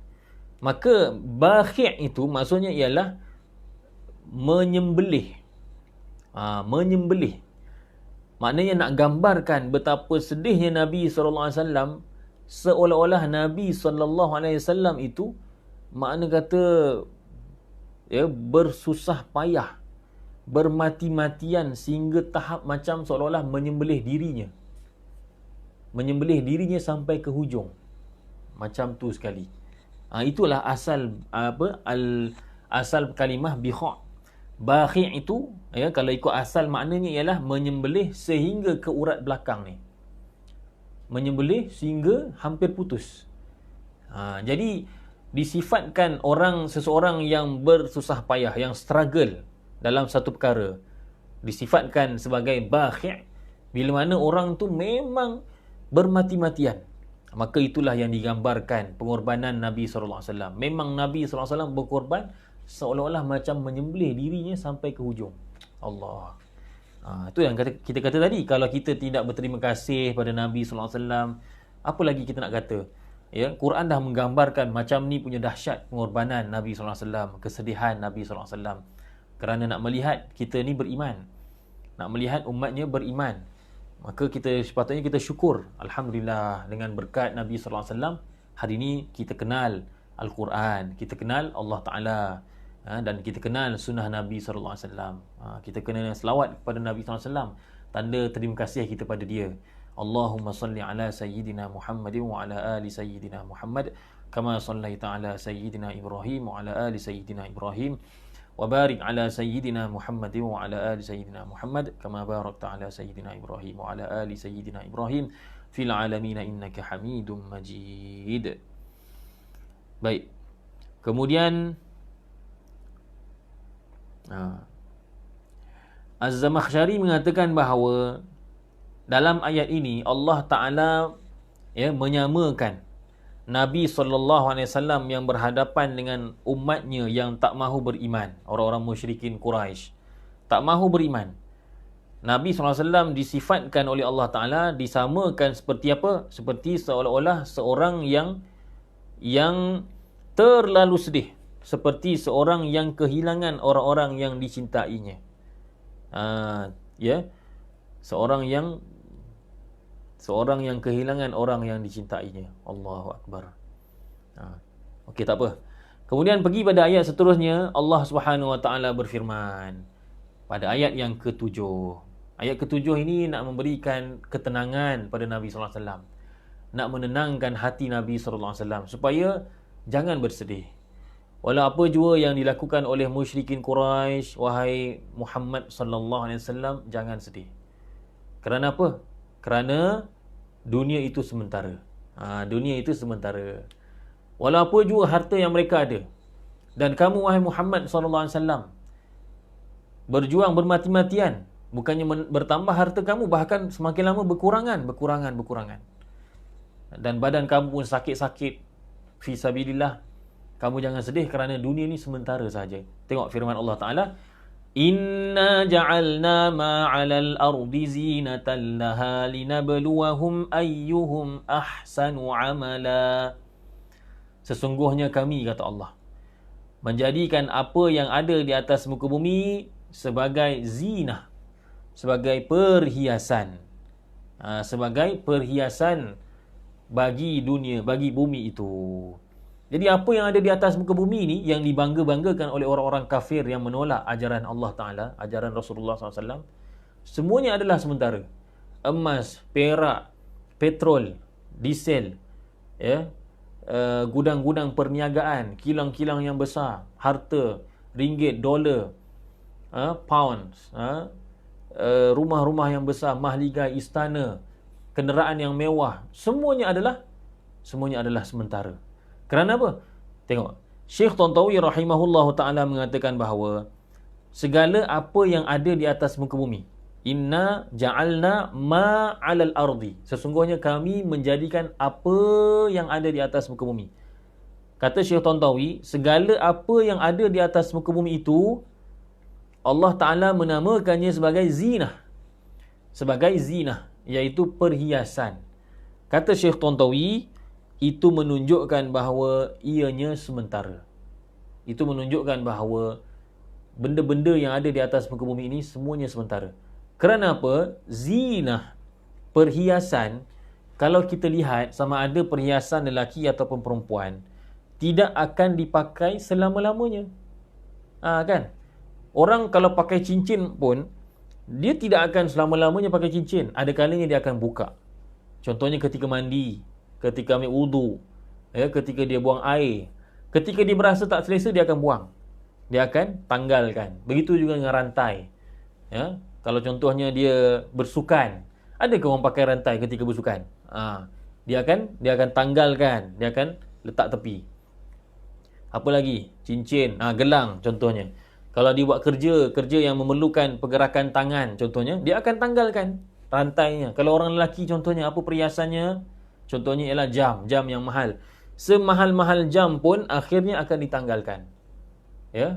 Maka baghi' itu maksudnya ialah menyembelih. Menyembelih maknanya nak gambarkan betapa sedihnya Nabi SAW, seolah-olah Nabi SAW itu makna kata, ya, bersusah payah, bermati-matian sehingga tahap macam seolah-olah menyembelih dirinya sampai ke hujung, macam tu sekali. Itulah asal asal kalimah bikha'. Baghi' itu, ya, kalau ikut asal maknanya ialah menyembelih sehingga ke urat belakang ni, menyembelih sehingga hampir putus. Jadi disifatkan seseorang yang bersusah payah, yang struggle dalam satu perkara, disifatkan sebagai baghi' bila mana orang tu memang bermati-matian. Maka itulah yang digambarkan pengorbanan Nabi SAW. Memang Nabi SAW berkorban seolah-olah macam menyembelih dirinya sampai ke hujung. Allah. Itu yang kita kata tadi, kalau kita tidak berterima kasih pada Nabi sallallahu alaihi wasallam, apa lagi kita nak kata? Ya, Quran dah menggambarkan macam ni punya dahsyat pengorbanan Nabi sallallahu alaihi wasallam, kesedihan Nabi sallallahu alaihi wasallam kerana nak melihat kita ni beriman, nak melihat umatnya beriman. Maka kita sepatutnya kita syukur, alhamdulillah, dengan berkat Nabi sallallahu alaihi wasallam hari ini kita kenal Al-Quran, kita kenal Allah Taala, dan kita kenal sunnah Nabi sallallahu alaihi wasallam. Kita kena selawat kepada Nabi sallallahu alaihi wasallam, tanda terima kasih kita pada dia. Allahumma salli ala sayyidina Muhammadin wa ala ali sayyidina Muhammad kama sallaita ala sayyidina Ibrahim wa ala ali sayyidina Ibrahim wa barik ala sayyidina Muhammadin wa ala ali sayyidina Muhammad kama barakta ala sayyidina Ibrahim wa ala ali sayyidina Ibrahim fil alamin innaka Hamidum Majid. Baik. Kemudian Az-Zamakhsyari mengatakan bahawa dalam ayat ini Allah Ta'ala menyamakan Nabi SAW yang berhadapan dengan umatnya yang tak mahu beriman, orang-orang musyrikin Quraisy, tak mahu beriman. Nabi SAW disifatkan oleh Allah Ta'ala, disamakan seperti apa? Seperti seolah-olah seorang yang terlalu sedih, seperti seorang yang kehilangan orang-orang yang dicintainya. Seorang yang kehilangan orang yang dicintainya. Allahu Akbar. Okey, tak apa. Kemudian pergi pada ayat seterusnya, Allah Subhanahu Wa Taala berfirman pada ayat yang ke-7. Ayat ke-7 ini nak memberikan ketenangan pada Nabi sallallahu alaihi wasallam. Nak menenangkan hati Nabi sallallahu alaihi wasallam supaya jangan bersedih. Walau apa jua yang dilakukan oleh musyrikin Quraisy, wahai Muhammad sallallahu alaihi wasallam, jangan sedih. Kerana apa? Kerana dunia itu sementara. Dunia itu sementara. Walau apa jua harta yang mereka ada, dan kamu wahai Muhammad sallallahu alaihi wasallam berjuang bermati-matian, bukannya bertambah harta kamu, bahkan semakin lama berkurangan. Dan badan kamu pun sakit-sakit fi sabilillah. Kamu jangan sedih kerana dunia ni sementara saja. Tengok firman Allah Ta'ala, Inna ja'alna ma'alal ardi zinatan laha linabluwahum ayyuhum ahsanu amala. Sesungguhnya kami, kata Allah, menjadikan apa yang ada di atas muka bumi sebagai zinah, sebagai perhiasan. Sebagai perhiasan bagi dunia, bagi bumi itu. Jadi apa yang ada di atas muka bumi ni yang dibangga-banggakan oleh orang-orang kafir yang menolak ajaran Allah Ta'ala, ajaran Rasulullah SAW, semuanya adalah sementara. Emas, perak, petrol, diesel, gudang-gudang perniagaan, kilang-kilang yang besar, harta, ringgit, dolar, pounds, rumah-rumah yang besar, mahligai, istana, kenderaan yang mewah, semuanya adalah sementara. Kerana apa? Tengok, Syekh Tantawi rahimahullahu ta'ala mengatakan bahawa segala apa yang ada di atas muka bumi, inna ja'alna ma'alal ardi, sesungguhnya kami menjadikan apa yang ada di atas muka bumi. Kata Syekh Tantawi, segala apa yang ada di atas muka bumi itu Allah Ta'ala menamakannya sebagai zinah, iaitu perhiasan. Kata Syekh Tantawi, itu menunjukkan bahawa ianya sementara. Itu menunjukkan bahawa benda-benda yang ada di atas muka bumi ini semuanya sementara. Kerana apa? Zinah, perhiasan, kalau kita lihat sama ada perhiasan lelaki ataupun perempuan, tidak akan dipakai selama-lamanya. Kan? Orang kalau pakai cincin pun, dia tidak akan selama-lamanya pakai cincin. Ada kalanya dia akan buka. Contohnya ketika mandi, ketika ambil wudu, ketika dia buang air, ketika dia berasa tak selesa, dia akan buang, dia akan tanggalkan. Begitu juga dengan rantai. Kalau contohnya dia bersukan, adakah orang pakai rantai ketika bersukan? Dia akan tanggalkan, dia akan letak tepi. Apa lagi? Cincin, gelang contohnya. Kalau dia buat kerja yang memerlukan pergerakan tangan contohnya, dia akan tanggalkan rantainya. Kalau orang lelaki contohnya, apa perhiasannya? Contohnya ialah jam yang mahal. Semahal-mahal jam pun akhirnya akan ditanggalkan.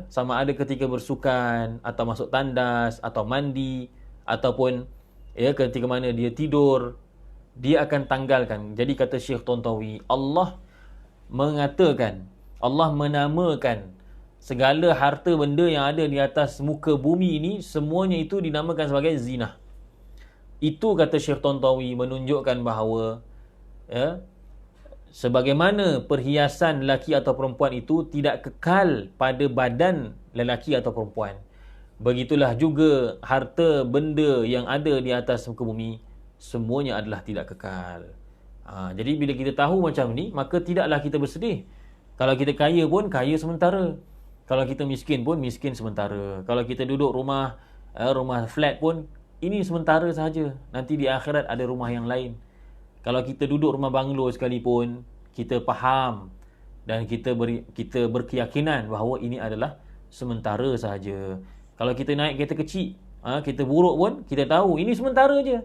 Sama ada ketika bersukan, atau masuk tandas, atau mandi, ataupun ketika mana dia tidur, dia akan tanggalkan. Jadi kata Syekh Tontawi, Allah mengatakan, Allah menamakan segala harta benda yang ada di atas muka bumi ini, semuanya itu dinamakan sebagai zinah. Itu kata Syekh Tontawi menunjukkan bahawa sebagaimana perhiasan lelaki atau perempuan itu tidak kekal pada badan lelaki atau perempuan, begitulah juga harta benda yang ada di atas muka bumi, semuanya adalah tidak kekal. Jadi bila kita tahu macam ni, maka tidaklah kita bersedih. Kalau kita kaya pun kaya sementara, kalau kita miskin pun miskin sementara, kalau kita duduk rumah flat pun ini sementara sahaja. Nanti di akhirat ada rumah yang lain. Kalau kita duduk rumah banglo sekalipun, kita faham dan kita berkeyakinan bahawa ini adalah sementara sahaja. Kalau kita naik kereta kecil, kita buruk pun kita tahu ini sementara je.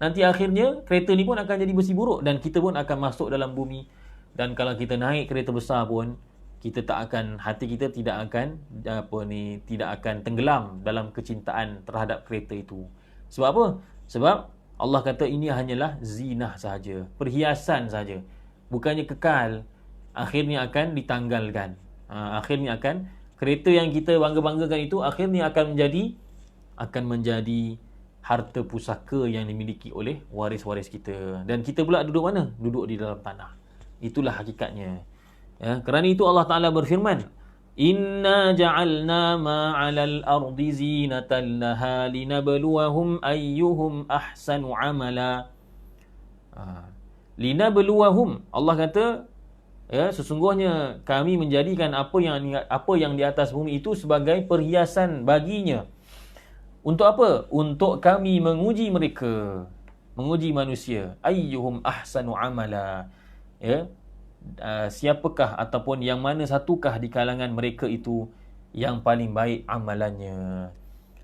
Nanti akhirnya kereta ni pun akan jadi besi buruk dan kita pun akan masuk dalam bumi. Dan kalau kita naik kereta besar pun, hati kita tidak akan tenggelam dalam kecintaan terhadap kereta itu. Sebab apa? Sebab Allah kata ini hanyalah zinah sahaja, perhiasan sahaja. Bukannya kekal, akhirnya akan ditanggalkan. Akhirnya akan, kereta yang kita bangga-banggakan itu akhirnya akan menjadi harta pusaka yang dimiliki oleh waris-waris kita. Dan kita pula duduk mana? Duduk di dalam tanah. Itulah hakikatnya. Kerana itu Allah Ta'ala berfirman, Inna ja'alna ma'alal ardi zinatan laha linabluwahum ayyuhum ahsanu amala. Linabluwahum, Allah kata, sesungguhnya kami menjadikan apa yang di atas bumi itu sebagai perhiasan baginya. Untuk apa? Untuk kami menguji mereka, menguji manusia. Ayyuhum ahsanu amala. Siapakah ataupun yang mana satukah di kalangan mereka itu yang paling baik amalannya.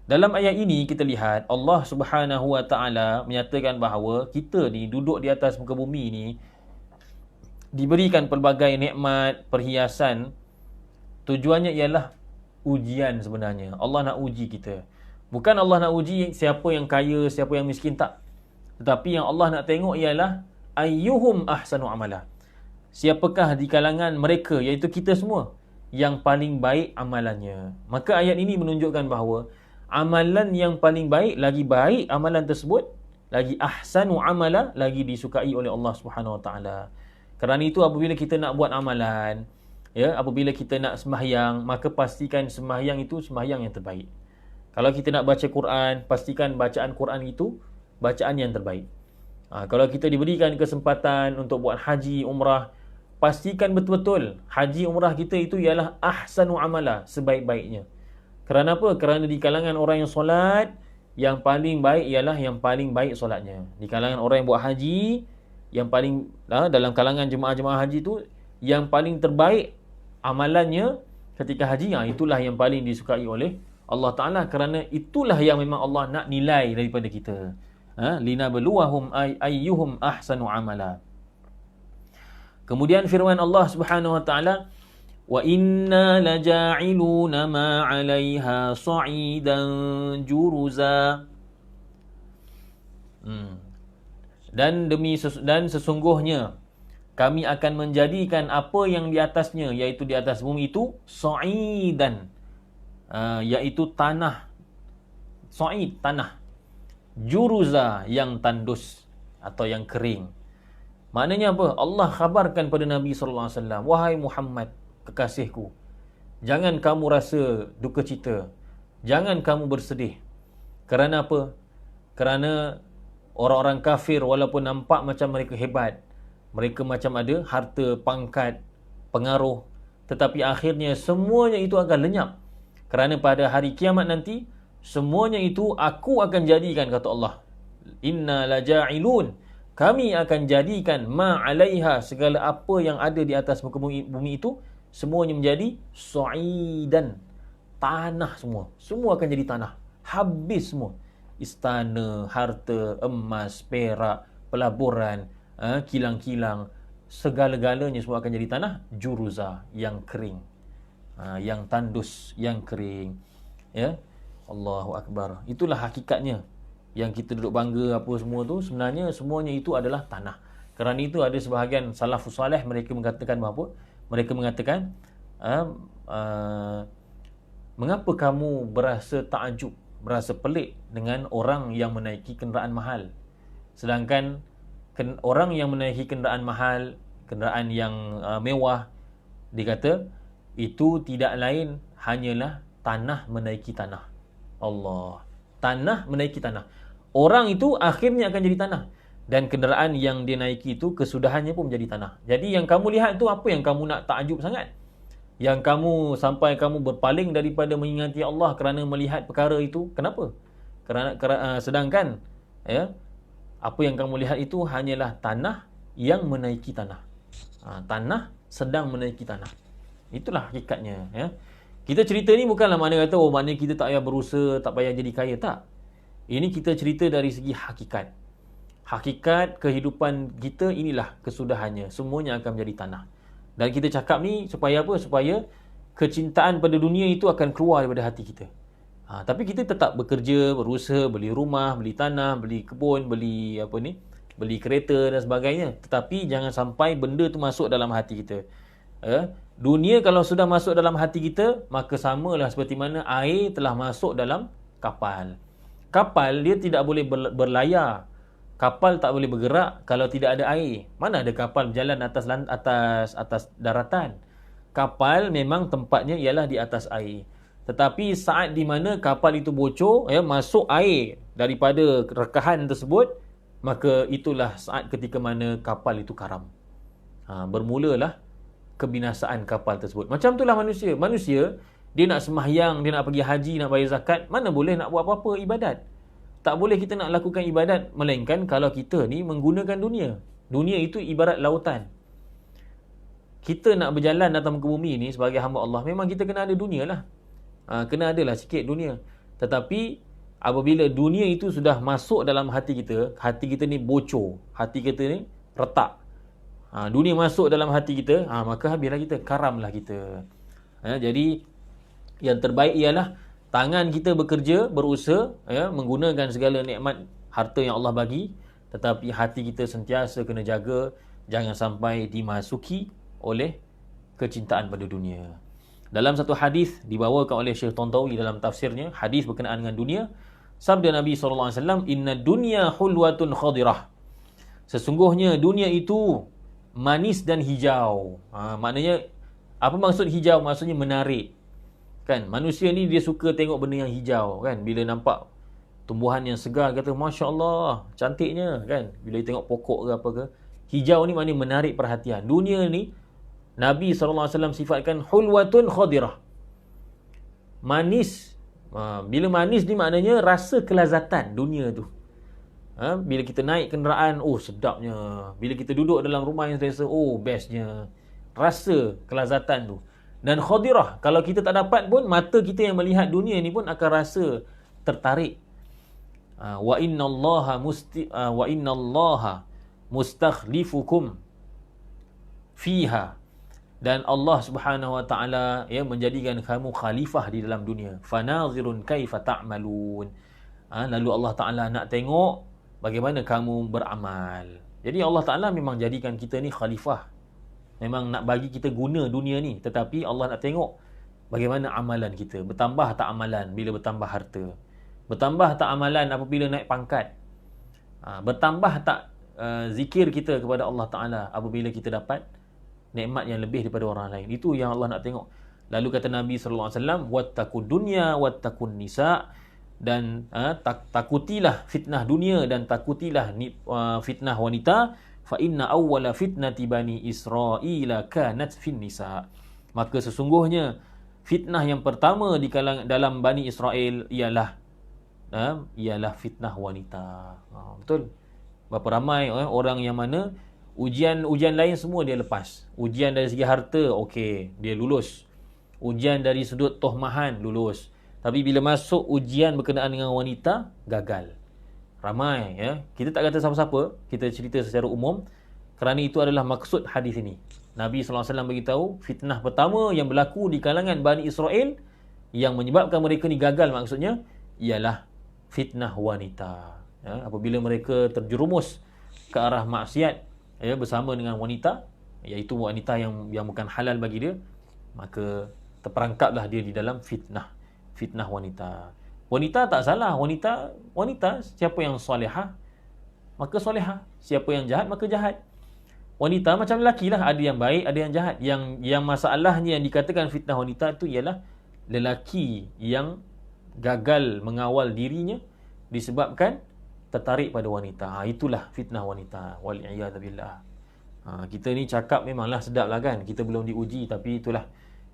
Dalam ayat ini kita lihat Allah Subhanahu Wa Taala menyatakan bahawa kita ni duduk di atas muka bumi ni diberikan pelbagai nikmat, perhiasan. Tujuannya ialah ujian sebenarnya. Allah nak uji kita. Bukan Allah nak uji siapa yang kaya, siapa yang miskin, tak. Tetapi yang Allah nak tengok ialah ayyuhum ahsanu amala. Siapakah di kalangan mereka, iaitu kita semua, yang paling baik amalannya. Maka ayat ini menunjukkan bahawa amalan yang paling baik amalan tersebut, lagi ahsanu amala, lagi disukai oleh Allah Subhanahu Wa Taala. Kerana itu apabila kita nak buat amalan, apabila kita nak sembahyang, maka pastikan sembahyang itu sembahyang yang terbaik. Kalau kita nak baca Quran, pastikan bacaan Quran itu bacaan yang terbaik. Kalau kita diberikan kesempatan untuk buat haji, umrah, pastikan betul-betul haji umrah kita itu ialah ahsanu amala, sebaik-baiknya. Kerana apa? Kerana di kalangan orang yang solat, yang paling baik ialah yang paling baik solatnya. Di kalangan orang yang buat haji, yang paling dalam kalangan jemaah-jemaah haji tu, yang paling terbaik amalannya ketika haji, itulah yang paling disukai oleh Allah Ta'ala. Kerana itulah yang memang Allah nak nilai daripada kita. Linabluwahum ayyuhum ahsanu amala. Kemudian firman Allah Subhanahu Wa Ta'ala, wa inna laja'iluna ma 'alaiha sa'idan juruza. Dan sesungguhnya kami akan menjadikan apa yang di atasnya, iaitu di atas bumi itu, sa'idan, iaitu tanah. Sa'id, tanah. Juruza, yang tandus atau yang kering. Maknanya apa? Allah khabarkan pada Nabi SAW, wahai Muhammad, kekasihku, jangan kamu rasa duka cita, jangan kamu bersedih. Kerana apa? Kerana orang-orang kafir walaupun nampak macam mereka hebat, mereka macam ada harta, pangkat, pengaruh, tetapi akhirnya semuanya itu akan lenyap. Kerana pada hari kiamat nanti, semuanya itu aku akan jadikan, kata Allah. Inna laja'ilun, kami akan jadikan ma'alaiha, segala apa yang ada di atas muka bumi itu, semuanya menjadi sa'idan, tanah semua. Semua akan jadi tanah. Habis semua. Istana, harta, emas, perak, pelaburan, kilang-kilang, segala-galanya semua akan jadi tanah juruza, yang kering, yang tandus, yang kering. Allahu Akbar. Itulah hakikatnya. yang kita duduk bangga apa semua tu, sebenarnya semuanya itu adalah tanah. Kerana itu ada sebahagian salafus salih mereka mengatakan apa? Mereka mengatakan mengapa kamu berasa takjub, berasa pelik dengan orang yang menaiki kenderaan mahal, sedangkan orang yang menaiki kenderaan mahal, kenderaan yang mewah, dikata itu tidak lain hanyalah tanah menaiki tanah. Allah, tanah menaiki tanah. Orang itu akhirnya akan jadi tanah, dan kenderaan yang dia naiki itu kesudahannya pun menjadi tanah. Jadi yang kamu lihat itu apa yang kamu nak takjub sangat? Yang kamu sampai kamu berpaling daripada mengingati Allah kerana melihat perkara itu, kenapa? Sedangkan apa yang kamu lihat itu hanyalah tanah yang menaiki tanah. Tanah sedang menaiki tanah. Itulah hakikatnya. Kita cerita ni bukanlah makna kata maknanya kita tak payah berusaha, tak payah jadi kaya, tak. Ini kita cerita dari segi hakikat. Hakikat kehidupan kita inilah kesudahannya, semuanya akan menjadi tanah. Dan kita cakap ni supaya apa? Supaya kecintaan pada dunia itu akan keluar daripada hati kita. Tapi kita tetap bekerja, berusaha, beli rumah, beli tanah, beli kebun, beli kereta dan sebagainya. Tetapi jangan sampai benda tu masuk dalam hati kita. Dunia kalau sudah masuk dalam hati kita, maka samalah seperti mana air telah masuk dalam kapal. Kapal dia tidak boleh berlayar. Kapal tak boleh bergerak kalau tidak ada air. Mana ada kapal berjalan atas daratan? Kapal memang tempatnya ialah di atas air. Tetapi saat di mana kapal itu bocor, masuk air daripada rekahan tersebut, maka itulah saat ketika mana kapal itu karam. Bermulalah kebinasaan kapal tersebut. Macam itulah manusia. Manusia, dia nak sembahyang, dia nak pergi haji, nak bayar zakat, mana boleh nak buat apa-apa ibadat. Tak boleh kita nak lakukan ibadat, melainkan kalau kita ni menggunakan dunia. Dunia itu ibarat lautan. Kita nak berjalan atas muka bumi ni sebagai hamba Allah, memang kita kena ada dunia lah. Kena adalah sikit dunia. Tetapi apabila dunia itu sudah masuk dalam hati kita ni bocor, hati kita ni retak. Dunia masuk dalam hati kita, maka habislah kita, karamlah kita. Jadi yang terbaik ialah tangan kita bekerja, berusaha, menggunakan segala nikmat harta yang Allah bagi, tetapi hati kita sentiasa kena jaga, jangan sampai dimasuki oleh kecintaan pada dunia. Dalam satu hadis dibawakan oleh Syekh Tantawi dalam tafsirnya, hadis berkenaan dengan dunia, sabda Nabi SAW, "Inna dunya hulwatun khadirah." Sesungguhnya dunia itu manis dan hijau. Maknanya, apa maksud hijau? Maksudnya menarik. Kan, manusia ni dia suka tengok benda yang hijau, kan? Bila nampak tumbuhan yang segar, kata Masya Allah, cantiknya, kan? Bila tengok pokok ke apa ke, hijau ni maknanya menarik perhatian. Dunia ni Nabi SAW sifatkan hulwatun khadirah, manis. Bila manis ni maknanya rasa kelazatan dunia tu. Bila kita naik kenderaan, oh sedapnya. Bila kita duduk dalam rumah yang selesa, oh bestnya. Rasa kelazatan tu. Dan khadirah, kalau kita tak dapat pun, mata kita yang melihat dunia ni pun akan rasa tertarik. Wa innallaha mustakhlifukum fiha. Dan Allah Subhanahu wa taala menjadikan kamu khalifah di dalam dunia. Fanazirun kaifa ta'malun. Lalu Allah Taala nak tengok bagaimana kamu beramal. Jadi Allah Taala memang jadikan kita ni khalifah. Memang nak bagi kita guna dunia ni, tetapi Allah nak tengok bagaimana amalan kita. Bertambah tak amalan bila bertambah harta? Bertambah tak amalan apabila naik pangkat? Bertambah tak zikir kita kepada Allah Ta'ala apabila kita dapat nikmat yang lebih daripada orang lain? Itu yang Allah nak tengok. Lalu kata Nabi SAW, wattaqud dunya wattaqun nisa. Dan takutilah fitnah dunia dan takutilah fitnah wanita. Fa inna awwala fitnati bani Israila kanat fin nisa. Maka sesungguhnya fitnah yang pertama di dalam Bani Israel ialah fitnah wanita. Betul. Berapa ramai orang yang mana ujian lain semua dia lepas. Ujian dari segi harta, okey, dia lulus. Ujian dari sudut tohmahan, lulus. Tapi bila masuk ujian berkenaan dengan wanita, gagal. Ramai, Kita tak kata siapa-siapa, kita cerita secara umum, kerana itu adalah maksud hadis ini. Nabi SAW beritahu, fitnah pertama yang berlaku di kalangan Bani Israel yang menyebabkan mereka ni gagal, maksudnya ialah fitnah wanita. apabila mereka terjerumus ke arah maksiat bersama dengan wanita, iaitu wanita yang bukan halal bagi dia, maka terperangkaplah dia di dalam fitnah wanita. Wanita tak salah, wanita siapa yang solehah maka solehah, siapa yang jahat maka jahat. Wanita macam lelaki lah, ada yang baik, ada yang jahat. Yang masalahnya yang dikatakan fitnah wanita itu ialah lelaki yang gagal mengawal dirinya disebabkan tertarik pada wanita. Itulah fitnah wanita. Wal'iyadzubillah. Kita ni cakap memanglah sedap lah kan. Kita belum diuji, tapi itulah.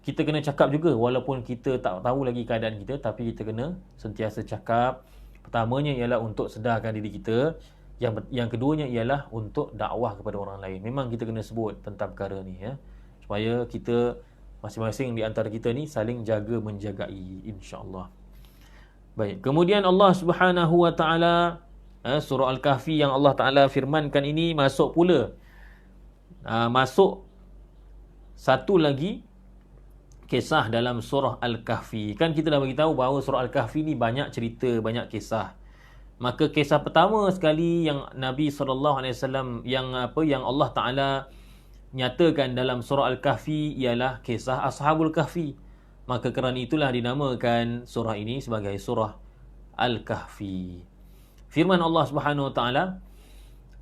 Kita kena cakap juga walaupun kita tak tahu lagi keadaan kita, tapi kita kena sentiasa cakap. Pertamanya ialah untuk sedarkan diri kita. Yang keduanya ialah untuk dakwah kepada orang lain. Memang kita kena sebut tentang perkara ni, supaya kita masing-masing di antara kita ni saling jaga menjagai, insya-Allah. Baik, kemudian Allah Subhanahu wa taala, surah Al-Kahfi yang Allah Taala firmankan ini masuk pula, masuk satu lagi kisah dalam surah Al-Kahfi. Kan kita dah bagi tahu bahawa surah Al-Kahfi ni banyak cerita, banyak kisah. Maka kisah pertama sekali yang Nabi SAW yang Allah Taala nyatakan dalam surah Al-Kahfi ialah kisah Ashabul Kahfi. Maka kerana itulah dinamakan surah ini sebagai surah Al-Kahfi. Firman Allah Subhanahu wa taala,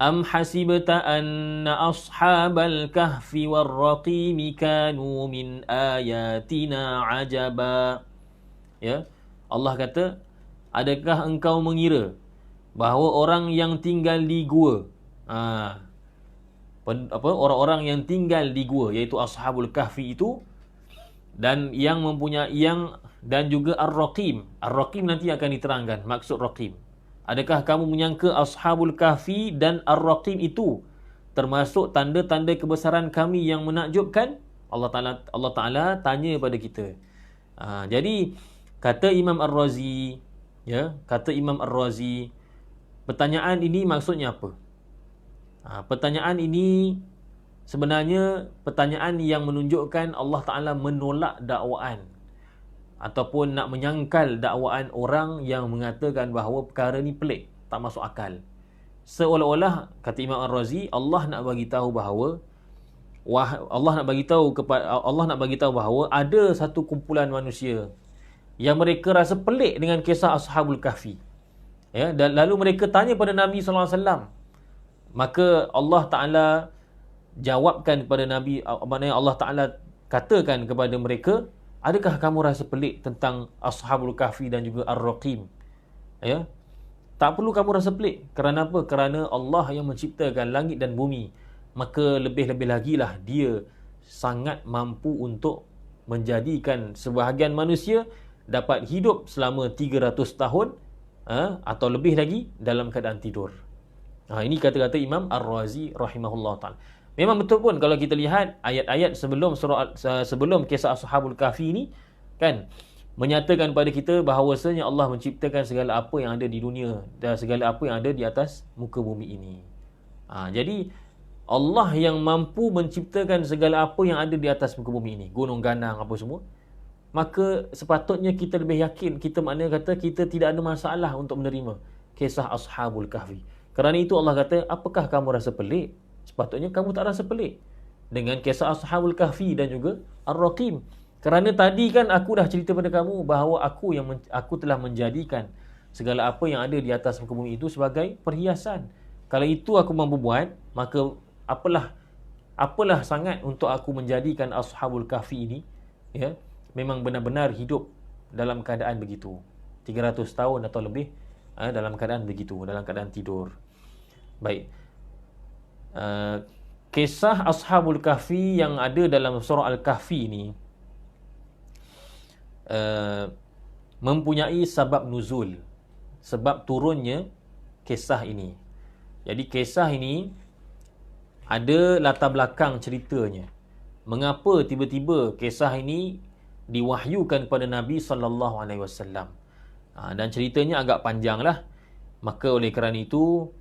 Am hasibta anna ashabal kahfi war-raqim kanu min ayatina ajaba. Allah kata, adakah engkau mengira bahawa orang yang tinggal di gua, orang-orang yang tinggal di gua, iaitu Ashabul Kahfi itu, dan yang mempunyai dan juga Ar-Raqim. Ar-Raqim nanti akan diterangkan maksud Raqim. Adakah kamu menyangka Ashabul Kahfi dan Ar-Raqim itu termasuk tanda-tanda kebesaran kami yang menakjubkan? Allah Taala tanya pada kita. Jadi kata Imam Ar-Razi, pertanyaan ini maksudnya apa? Pertanyaan ini sebenarnya pertanyaan yang menunjukkan Allah Ta'ala menolak dakwaan ataupun nak menyangkal dakwaan orang yang mengatakan bahawa perkara ni pelik, tak masuk akal. Seolah-olah, kata Imam Ar-Razi, Allah nak bagi tahu bahawa Allah nak bagi tahu bahawa ada satu kumpulan manusia yang mereka rasa pelik dengan kisah Ashabul Kahfi. Dan lalu mereka tanya pada Nabi SAW. Maka Allah Ta'ala jawabkan kepada Nabi, maknanya Allah Ta'ala katakan kepada mereka, adakah kamu rasa pelik tentang Ashabul Kahfi dan juga Ar-Raqim? Tak perlu kamu rasa pelik. Kerana apa? Kerana Allah yang menciptakan langit dan bumi. Maka lebih-lebih lagi lah dia sangat mampu untuk menjadikan sebahagian manusia dapat hidup selama 300 tahun atau lebih lagi dalam keadaan tidur. Ini kata-kata Imam Ar-Razi rahimahullah ta'ala. Memang betul pun kalau kita lihat ayat-ayat sebelum kisah Ashabul Kahfi ini kan menyatakan pada kita bahawasanya Allah menciptakan segala apa yang ada di dunia dan segala apa yang ada di atas muka bumi ini. Jadi Allah yang mampu menciptakan segala apa yang ada di atas muka bumi ini, gunung ganang apa semua, maka sepatutnya kita lebih yakin, kita maknanya kata kita tidak ada masalah untuk menerima kisah Ashabul Kahfi. Kerana itu Allah kata, apakah kamu rasa pelik? Sepatutnya kamu tak rasa pelik dengan kisah Ashabul Kahfi dan juga Ar-Raqim. Kerana tadi kan aku dah cerita pada kamu bahawa aku telah menjadikan segala apa yang ada di atas muka bumi itu sebagai perhiasan. Kalau itu aku mampu buat, maka apalah sangat untuk aku menjadikan Ashabul Kahfi ini memang benar-benar hidup dalam keadaan begitu, 300 tahun atau lebih dalam keadaan begitu, dalam keadaan tidur. Baik, kisah Ashabul Kahfi yang ada dalam surah Al-Kahfi ini mempunyai sebab nuzul, sebab turunnya kisah ini. Jadi kisah ini ada latar belakang ceritanya. Mengapa tiba-tiba kisah ini diwahyukan kepada Nabi SAW. Dan ceritanya agak panjang lah. Maka oleh kerana itu,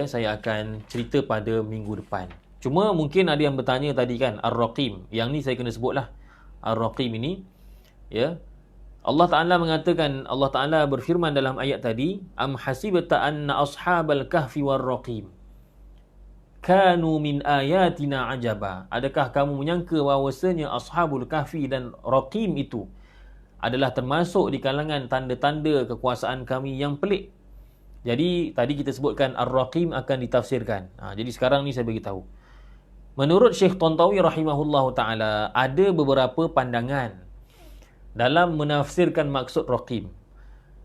saya akan cerita pada minggu depan. Cuma mungkin ada yang bertanya tadi kan, Ar-Raqim. Yang ni saya kena sebut lah. Ar-Raqim ini, Allah Ta'ala mengatakan, Allah Ta'ala berfirman dalam ayat tadi, am hasibta anna ashabal kahfi war raqim kanu min ayatina ajaba. Adakah kamu menyangka bahawasanya ashabul kahfi dan raqim itu adalah termasuk di kalangan tanda-tanda kekuasaan kami yang pelik? Jadi tadi kita sebutkan ar-raqim akan ditafsirkan. Jadi sekarang ni saya bagi tahu. Menurut Syekh Tantawi rahimahullahu taala, ada beberapa pandangan dalam menafsirkan maksud raqim.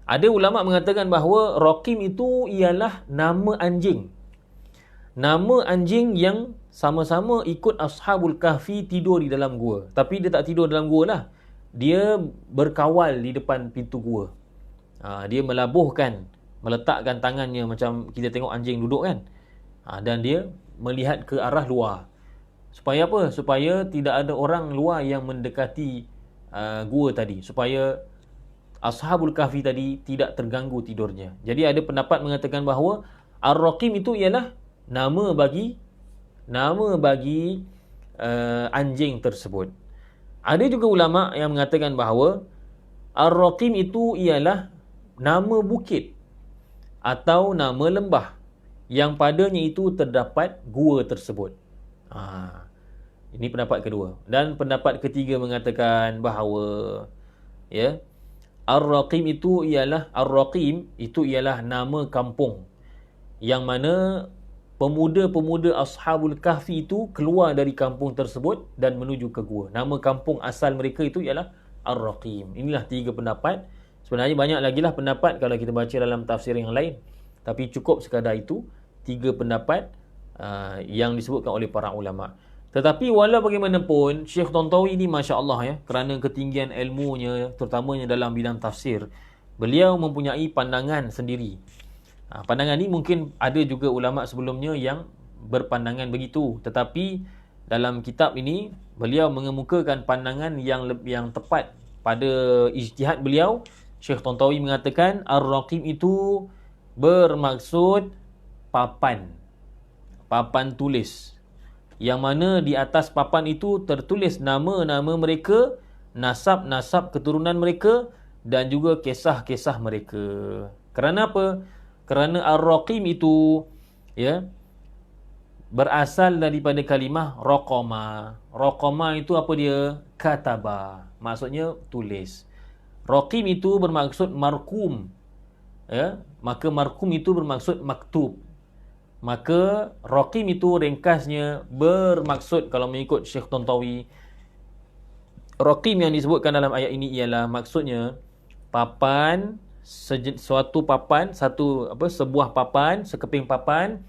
Ada ulama mengatakan bahawa raqim itu ialah nama anjing. Nama anjing yang sama-sama ikut ashabul kahfi tidur di dalam gua. Tapi dia tak tidur dalam gua lah. Dia berkawal di depan pintu gua. Dia melabuhkan, meletakkan tangannya macam kita tengok anjing duduk kan. Dan dia melihat ke arah luar. Supaya apa? Supaya tidak ada orang luar yang mendekati gua tadi. Supaya ashabul kahfi tadi tidak terganggu tidurnya. Jadi ada pendapat mengatakan bahawa ar-raqim itu ialah nama bagi anjing tersebut. Ada juga ulama yang mengatakan bahawa ar-raqim itu ialah nama bukit atau nama lembah yang padanya itu terdapat gua tersebut. Ini pendapat kedua. Dan pendapat ketiga mengatakan bahawa ar-raqim itu ialah nama kampung yang mana pemuda-pemuda ashabul kahfi itu keluar dari kampung tersebut dan menuju ke gua. Nama kampung asal mereka itu ialah ar-raqim. Inilah tiga pendapat. Sebenarnya banyak lagi lah pendapat kalau kita baca dalam tafsir yang lain. Tapi cukup sekadar itu, tiga pendapat yang disebutkan oleh para ulama. Tetapi walau bagaimanapun, Syekh Tantawi ini Masya Allah kerana ketinggian ilmunya, terutamanya dalam bidang tafsir, beliau mempunyai pandangan sendiri. Pandangan ini mungkin ada juga ulama sebelumnya yang berpandangan begitu. Tetapi dalam kitab ini, beliau mengemukakan pandangan yang tepat pada ijtihad beliau. Syekh Tantawi mengatakan, ar-raqim itu bermaksud papan tulis, yang mana di atas papan itu tertulis nama-nama mereka, nasab-nasab keturunan mereka dan juga kisah-kisah mereka. Kerana apa? Kerana ar-raqim itu berasal daripada kalimah raqama. Raqama itu apa dia? Kataba. Maksudnya tulis. Raqim itu bermaksud markum. Maka markum itu bermaksud maktub. Maka raqim itu ringkasnya bermaksud, kalau mengikut Syekh Tantawi, raqim yang disebutkan dalam ayat ini ialah maksudnya papan, sebuah papan, sekeping papan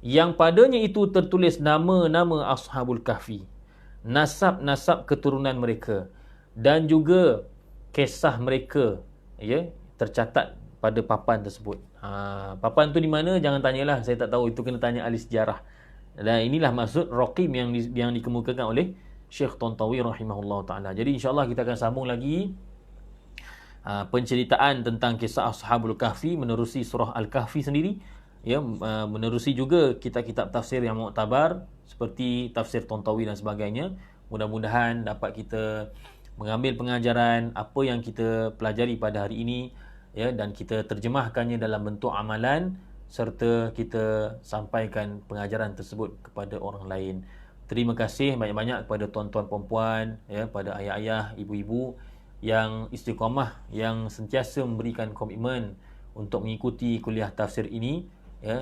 yang padanya itu tertulis nama-nama ashabul kahfi, nasab-nasab keturunan mereka dan juga kisah mereka tercatat pada papan tersebut. Papan tu di mana? Jangan tanyalah, saya tak tahu, itu kena tanya ahli sejarah. Dan inilah maksud raqim yang dikemukakan oleh Syekh Tantawi rahimahullah taala. Jadi insya-Allah kita akan sambung lagi penceritaan tentang kisah ashabul kahfi menerusi surah al-kahfi sendiri, menerusi juga kitab-kitab tafsir yang muktabar seperti tafsir Tantawi dan sebagainya. Mudah-mudahan dapat kita mengambil pengajaran apa yang kita pelajari pada hari ini, dan kita terjemahkannya dalam bentuk amalan serta kita sampaikan pengajaran tersebut kepada orang lain. Terima kasih banyak-banyak kepada tuan-tuan perempuan, pada ayah-ayah, ibu-ibu yang istiqamah, yang sentiasa memberikan komitmen untuk mengikuti kuliah tafsir ini.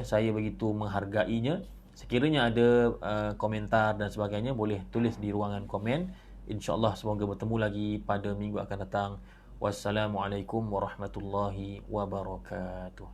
Saya begitu menghargainya. Sekiranya ada komentar dan sebagainya, boleh tulis di ruangan komen. InsyaAllah semoga bertemu lagi pada minggu akan datang. Wassalamualaikum warahmatullahi wabarakatuh.